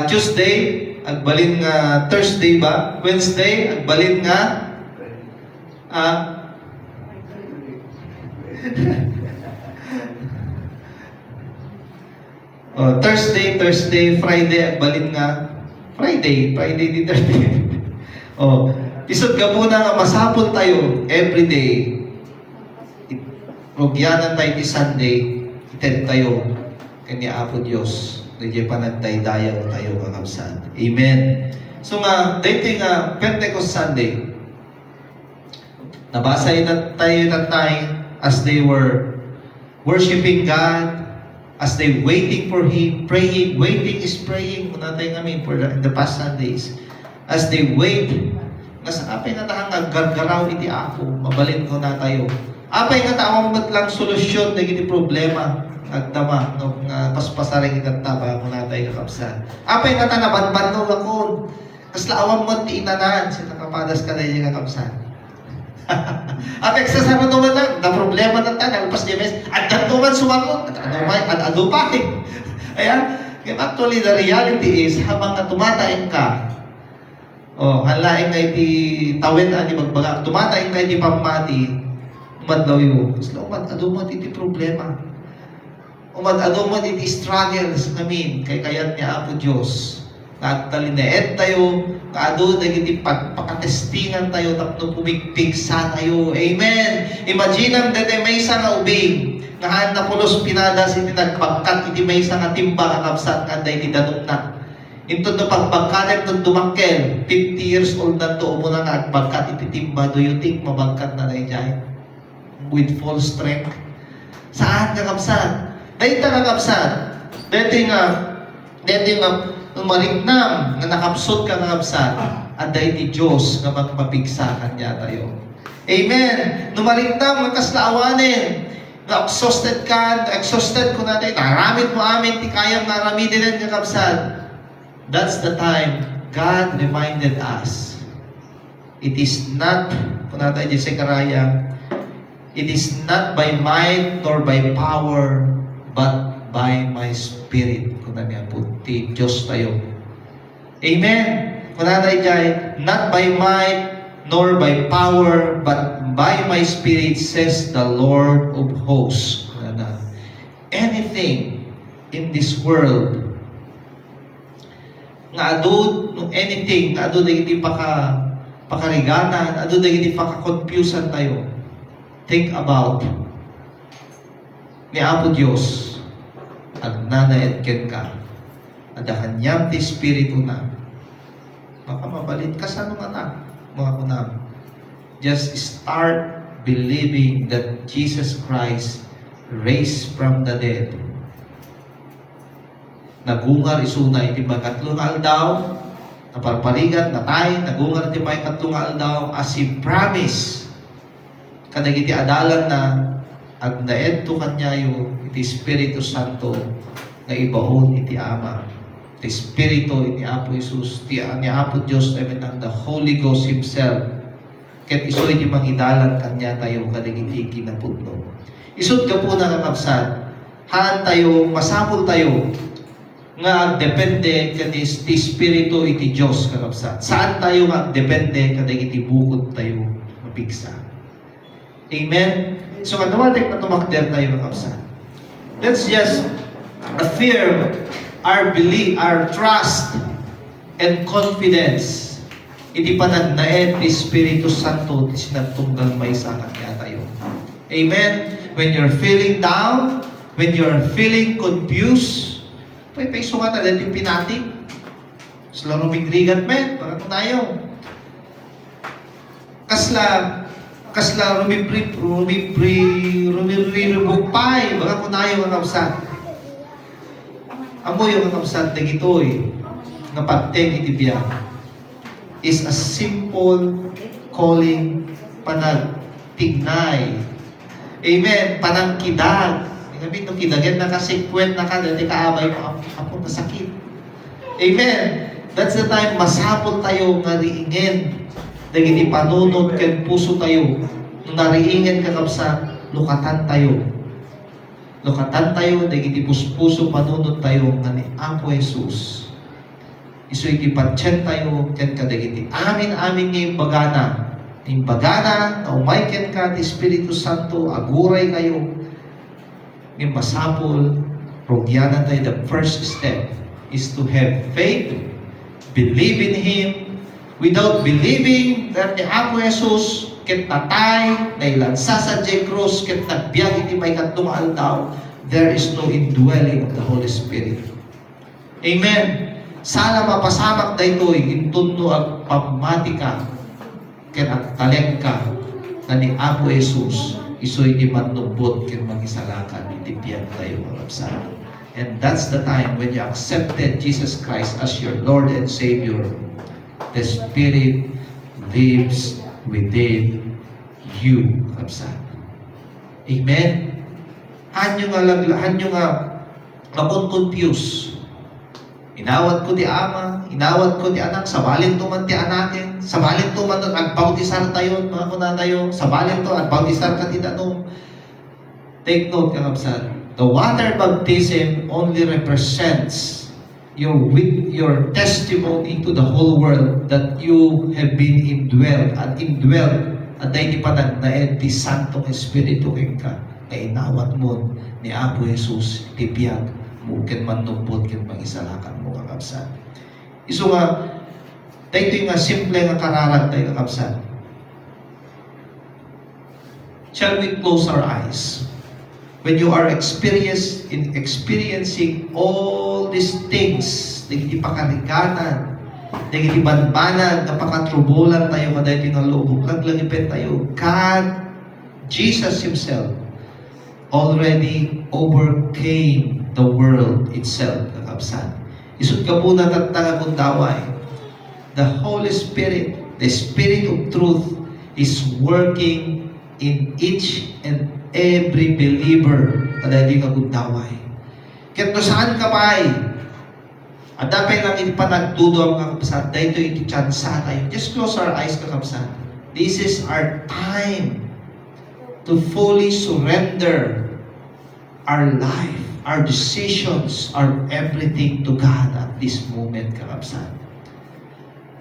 Tuesday agbalin nga Thursday ba? Wednesday agbalin nga Thursday, Friday, balin nga. Friday di Thursday. Isod ka po na nga masapol tayo everyday. Rugyanan tayo di Sunday, ited tayo kanya Apo Diyos. Nagyay panagtay dayaw tayo kakapsan. Amen. So nga, dito nga Pentecost Sunday, nabasa na tayo as they were worshiping God, as they waiting for Him, praying. Waiting is praying. Muna tayo ngamin for the past Sundays. As they wait, nasa apay nga tahang naggargaraw iti Apo, mabalin ko na tayo. Apay nga taong lang solusyon na gini problema, nagtama, nga paspasaring itantaba, muna tayo kakapsan. Apay nga tanabanban no lakon, kasla awang mo ti inanan, sinakapadas ka na yung kakapsan. At eksasaro naman lang, na problema na tayo, nagpas di mes, at natuman sumakot, at adupay. Ayan, actually the reality is, habang tumatayin ka, halain ka iti tawin, ani magbaga, tumatayin ka iti pamati, umadlaw yun. Kasla umaduman iti problema. Umaduman iti struggles namin, kay kayat niya Apo Diyos. Nagtalineet tayo, kaado nagiti pagpakatestingan tayo, tapno pumigpigsa tayo. Amen! Imagine ang dede may isang ubing, nga na pulos pinadas iti nagpagkat iti may isang timba kakapsat nga iti danok na. Ito no pagpagkanem no dumakkel, 50 years old na to, umuna nga agpagkat iti timba, do you think mabagkat na dayjay? With full strength? Saan kakapsat? Dahil kakapsat, dahil nga marignam nga nakapsot ka kakapsat, at dahil ti Diyos nga magpapigsakan niya tayo. Amen! Numarignam nga kaslaawanin, nga exhausted ko na tayo, naramit mo amin, ti kayang naramidin nga kakapsat. That's the time God reminded us. It is not, kung natin di Sekaraya, it is not by might nor by power, but by my Spirit. Kung niya puti, Diyos tayo. Amen. Kung natin di, not by might nor by power, but by my Spirit, says the Lord of hosts. Anything in this world nga adud anything nga adud dagiti pakariganan, adud dagiti paka-confusan tayo. Think about ni Apo Dios agnanaet ken ka. Ada kanyang ti Espiritu na. Baka mabalit ka sa nung anak, mga kunam. Just start believing that Jesus Christ raised from the dead. Nagungar isuna iti magkatlong aldaw, naparparigat, natay, nagungar iti magkatlong aldaw, as He promised, kadag iti adalan na, ag naedto kanyayo, iti Espiritu Santo, na ibaon iti Ama. Iti Espiritu, iti Apo Jesus, ni Apo Diyos, amen, ang the Holy Ghost Himself, ket iso iti mangidalan kanya tayo, kadag iti kinapudno. Isod ka po na kakabsat, haan tayo, masapol tayo, nga depende kani ti Espiritu iti Dios kakabsat. Saan tayo nga depende kadag iti bukod tayo mapigsa. Amen. So kanawatek na tumakder tayo kakabsat. Let's just affirm our belief, our trust and confidence. Iti panagnaed ti Espiritu Santo ti sinagtunggal may sakit niya tayo. Amen. When you're feeling down, when you're feeling confused, pwede suka na dahil yung pinatik. Sila rumigrigat men, parang tayo. Kasla rumiribukpay, baka kung tayo ang kapsat. Amo yung kapsat na gito'y, nga pagteng itibiyang, is a simple calling panagtignay. Amen, panangkidag. Sabi ito, kidagan na kasi kwent na ka, dati kaabay mo, ako nasakit. Amen. That's the time, masapol tayo nga riingin. Dahil iti panunod ken puso tayo. Nung nariingin ka kapsa, lukatan tayo. Lukatan tayo, dahil iti puso panunod tayo nga ni Apo Jesus. Iso iti patsen tayo, ken ka dahil iti amin ngayong bagana. Ngayong bagana, na umayken ka, ti Espiritu Santo, aguray kayo, yung masapol, rogyanan tayo, the first step is to have faith, believe in Him. Without believing that ni Apo Jesus, ket natay, nailansa sa cross, ket nagbiag iti may katlong aldaw, there is no indwelling of the Holy Spirit. Amen. Sana mapasamak da ito'y intunno ag pamatika, ket agtalek ka, na ni Apo Jesus, iso'y di manubot ken mangisalakan itibiyang tayo marapsan. And that's the time when you accepted Jesus Christ as your Lord and Savior. The Spirit lives within you, marapsan. Amen. Hanyo nga confused. Inawat ko di ama, inawat ko di anak, sabalin to man ti anakin, sabalin to man agbautisar tayo, mga kuna tayo, sabalin to agbautisar ka ti tanong. Take note, kakabsat. The water baptism only represents your testimony to the whole world that you have been indwelled at dahil di panagnaed ti Santong Espiritu ka, na inawat mo ni Apo Jesus, tibiyag, mungkin manubot ken mangisalakan mo kakabsat. Isu nga daytoy nga simple nga kararag tayo kakabsat. Shall we close our eyes? When you are experiencing all these things, dagiti pakarigatan, dagiti banbanan, napakatrubulan tayo kaday nga loob, kaglagipet tayo. God, Jesus Himself, already overcame the world itself, kakabsat. Isut ka po na tatanga daway. The Holy Spirit, the Spirit of truth, is working in each and every believer kada di nga daway. Ket no saan ka pa'y adapay lang iti panagtudo ang kakabsat, dahito iti tsansa tayo. Just close our eyes, kakabsat. This is our time to fully surrender our life, our decisions, our everything to God at this moment, kakabsat.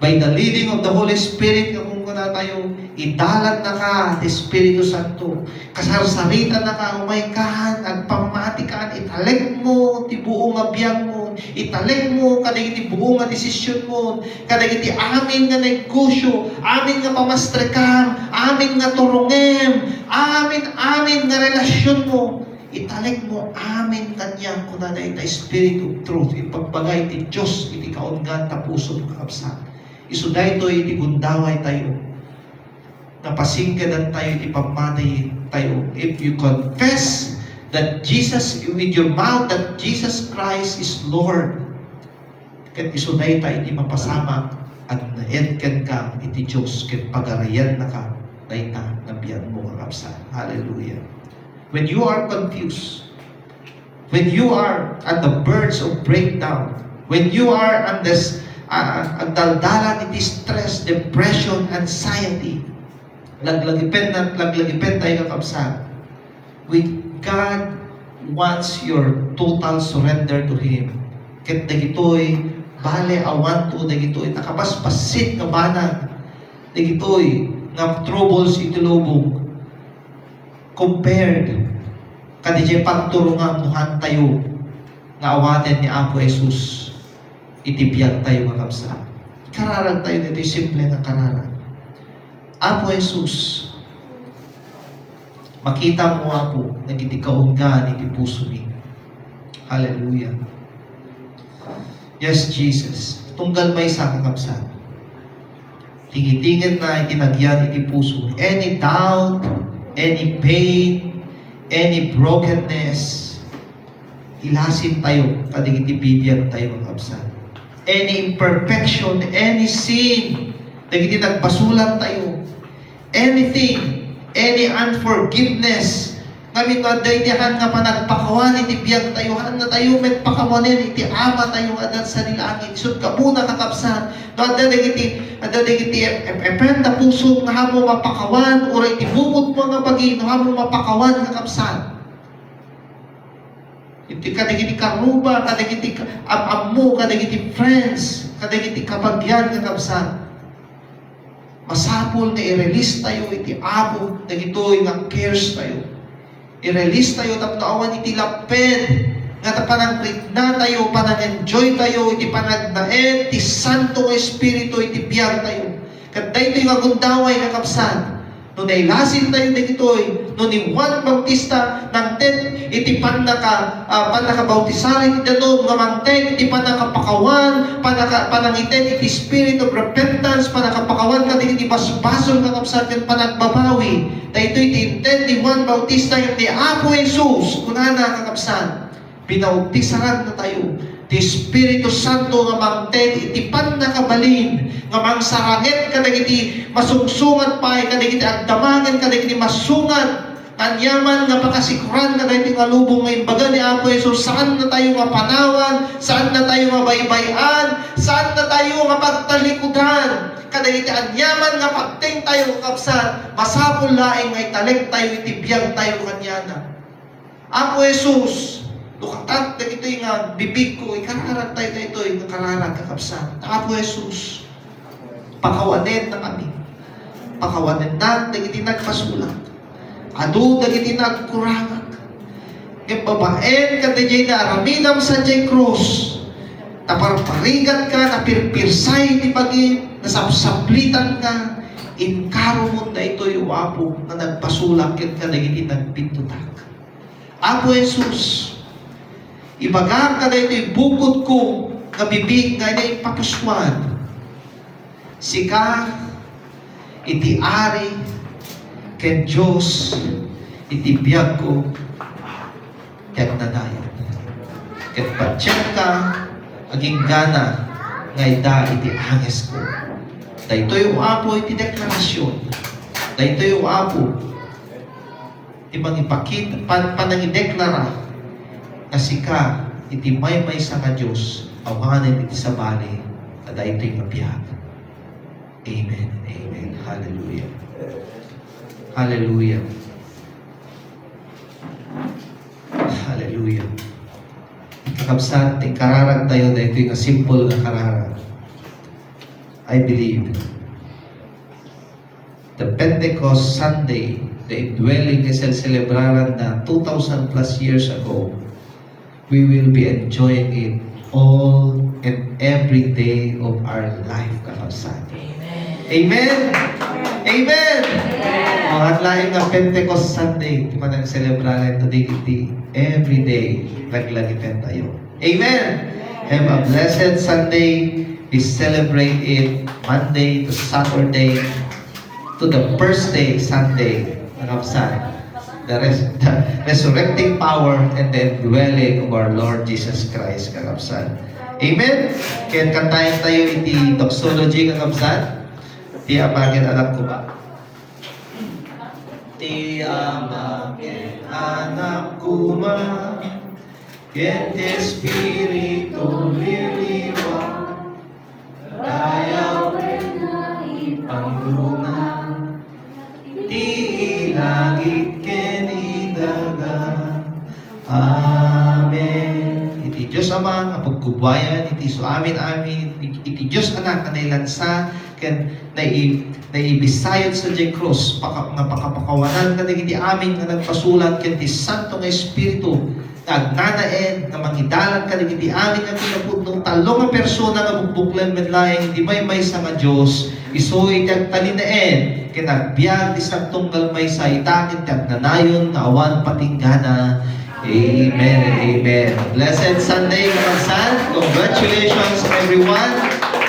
By the leading of the Holy Spirit, kung na tayo, idalat na ka, Espiritu Santo. Kasarsaritan na ka, umaykahan, at pamatikaan, italeg mo, ti buong abiyang mo, italeg mo, kadag iti buong nga desisyon mo, kadag iti amin nga negosyo, amin nga pamastrekam, amin nga turungem, amin nga relasyon mo, italik mo amin kanya kung na ita Spirit of Truth, ipagpagay ti Diyos, iti kaungan ta puso kakabsat. Isuday to iti gundaway tayo. Napasinggadan tayo, iti pamatay tayo. If you confess that Jesus, with your mouth, that Jesus Christ is Lord, ket isuday tayo iti mapasama at naedken ka iti Diyos, ket pagarayan na ka, dayta nabiyan mo kakabsat. Hallelujah. When you are confused, when you are at the verge of breakdown, when you are on this agdaldalan iti stress, depression, anxiety, laglagipin tayo kakabsat. With God wants your total surrender to Him. Ket dagitoy bale awan to dagitoy nakapaspasit nga banag, dagitoy nga troubles iti lubong compared kadijay pagturungan muhan tayo nga awaten ni Apo Jesus iti biyag tayo kakabsat. Kararag tayo dito, simple nga kararag. Apo Jesus, makita mo Apo nagiti kaunggan iti puso mi. Hallelujah. Yes, Jesus. Tunggal may sa kakabsat. Tingin-tingin na itinagyan iti puso. Any doubt, any pain, any brokenness, ilasin tayo, kadigiti bibiyag tayo kakabsat. Any imperfection, any sin, dagiti nagbasulan tayo, anything, any unforgiveness, kami nga daydihan nga panagpakawan iti biyag tayo, na tayo met pakawanin iti ama tayo adan sa nilangit. Sud kapuna kakabsat, no adda dagiti ependa puso nga hamo mapakawan, ura iti bukod mo nga bagi, no hamo mapakawan kakabsat. Iti kadagiti karuba, kadagiti ammo, kadagiti friends, kadagiti kabagyan kakabsat. Masapol nga i-release tayo iti abo, dagitoy nga cares tayo. I-release tayo tapnaawan iti laped, nga tapanang na tayo, panang-enjoy tayo, iti panagnaed, iti Santo Espiritu, iti biyag tayo. Kat daytoy nga gundaway kakabsat. No nailasin tayo dagitoy, no ni Juan Bautista nang iti panakabautisari iti danom nga mangteg iti panakapakawan, panangiten iti spirit of repentance, panakapakawan ka iti basbasol kakabsat ket panagbabawi. Daytoy iti intent ni Juan Bautista iti Apo Jesus kunana kakabsat. Pinautisaran na tayo ti Espiritu Santo nga mangted iti panakabalin nga mangsarangit kadagiti masungsungat pa kadagiti agdamagan kadagiti masungat kanyaman nga pakasikuran kadagiti nga lubong nga imbaga ni Apo Jesus. Saan na tayo mapanawan, saan na tayo mabaybayan, saan na tayo mapagtalikudan kadagiti anyaman nga pagting tayo kakabsat, masapul laing nga italik tayo itibiyag tayo kanyana. Apo Jesus, lukatat na ito yung bibig ko, ikararag tayo na ito yung kararag kakabsat. Apo Jesus, pakawanin na kami. Pakawanin na, nagiti nagpasulat. Adu, nagiti nagkurangag. Yung babaen ka na dyan na araminam sa dyan krus. Naparparigat ka, napirpirsay ni pagi, nasapsaplitan ka. Inkaro mo na ito yung apo na nagpasulak yun ka nagiti nagpintutak. Apo Jesus, ibaga ka na ito'y bukod ko nga bibig nga na ipapuswan. Sika, iti ari, ken Diyos, iti biyag ko, ket nadayan. Ket patsyan ka, aging gana, nga ida iti anges ko. Daytoy yung apo iti deklarasyon. Daytoy yung apo, ibang ipakita, panangideklara, na sika, iti may sa ka Diyos, awanin iti sa bali, at ito'y mapiyag. Amen and amen. Hallelujah. Hallelujah. Hallelujah. Kakabsat, kararag tayo na ito'y nga simple na kararag. I believe the Pentecost Sunday, the indwelling is celebrated na 2,000 plus years ago, we will be enjoying it all and every day of our life, kakabsat. Amen. Amen? Amen! Oh, at laing nga Pentecost Sunday, di ba nag-celebrate today, iti every day, naglagitan tayo. Amen! Have a blessed Sunday. We celebrate it Monday to Saturday to the first day, Sunday, ng Sun. The resurrecting power and the dwelling of our Lord Jesus Christ, Kakapsan. Amen? Kaya kantayin tayo iti doxology, Kakapsan. Ti amagin anak ko ba? Ti amagin anak ko ba? Ket Espiritu liliwa, dayaw na ipangluna, ti ilagit kenidaga. Amen. Iti Diyos Ama, nga pagkubayan, iti so amin, iti Diyos Anak, na nailansa, ken naibisayod sa Diyang Cross, nga pakapakawanan ka iti amin, nga nagpasulat, ken ti Santo nga Espiritu, nagnanaen, nga mangidalan ka iti amin, nga pinaputong talong nga persona, nga bukbuklan medlayang, iti may sa nga Diyos, isoy tiyag talinaen, kinagbiag ti Santong galmay sa itakin, tiyag nanayon, na awan patinggana. Amen and amen. Blessed Sunday, mga san. Congratulations everyone.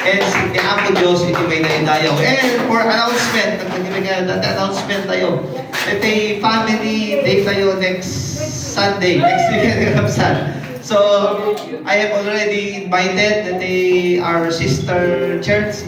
And si Ako Diyos, iti may naidayaw. And for announcement, announcement tayo. Iti family day tayo next Sunday, next weekend, Kapsan. So, I have already invited our sister church,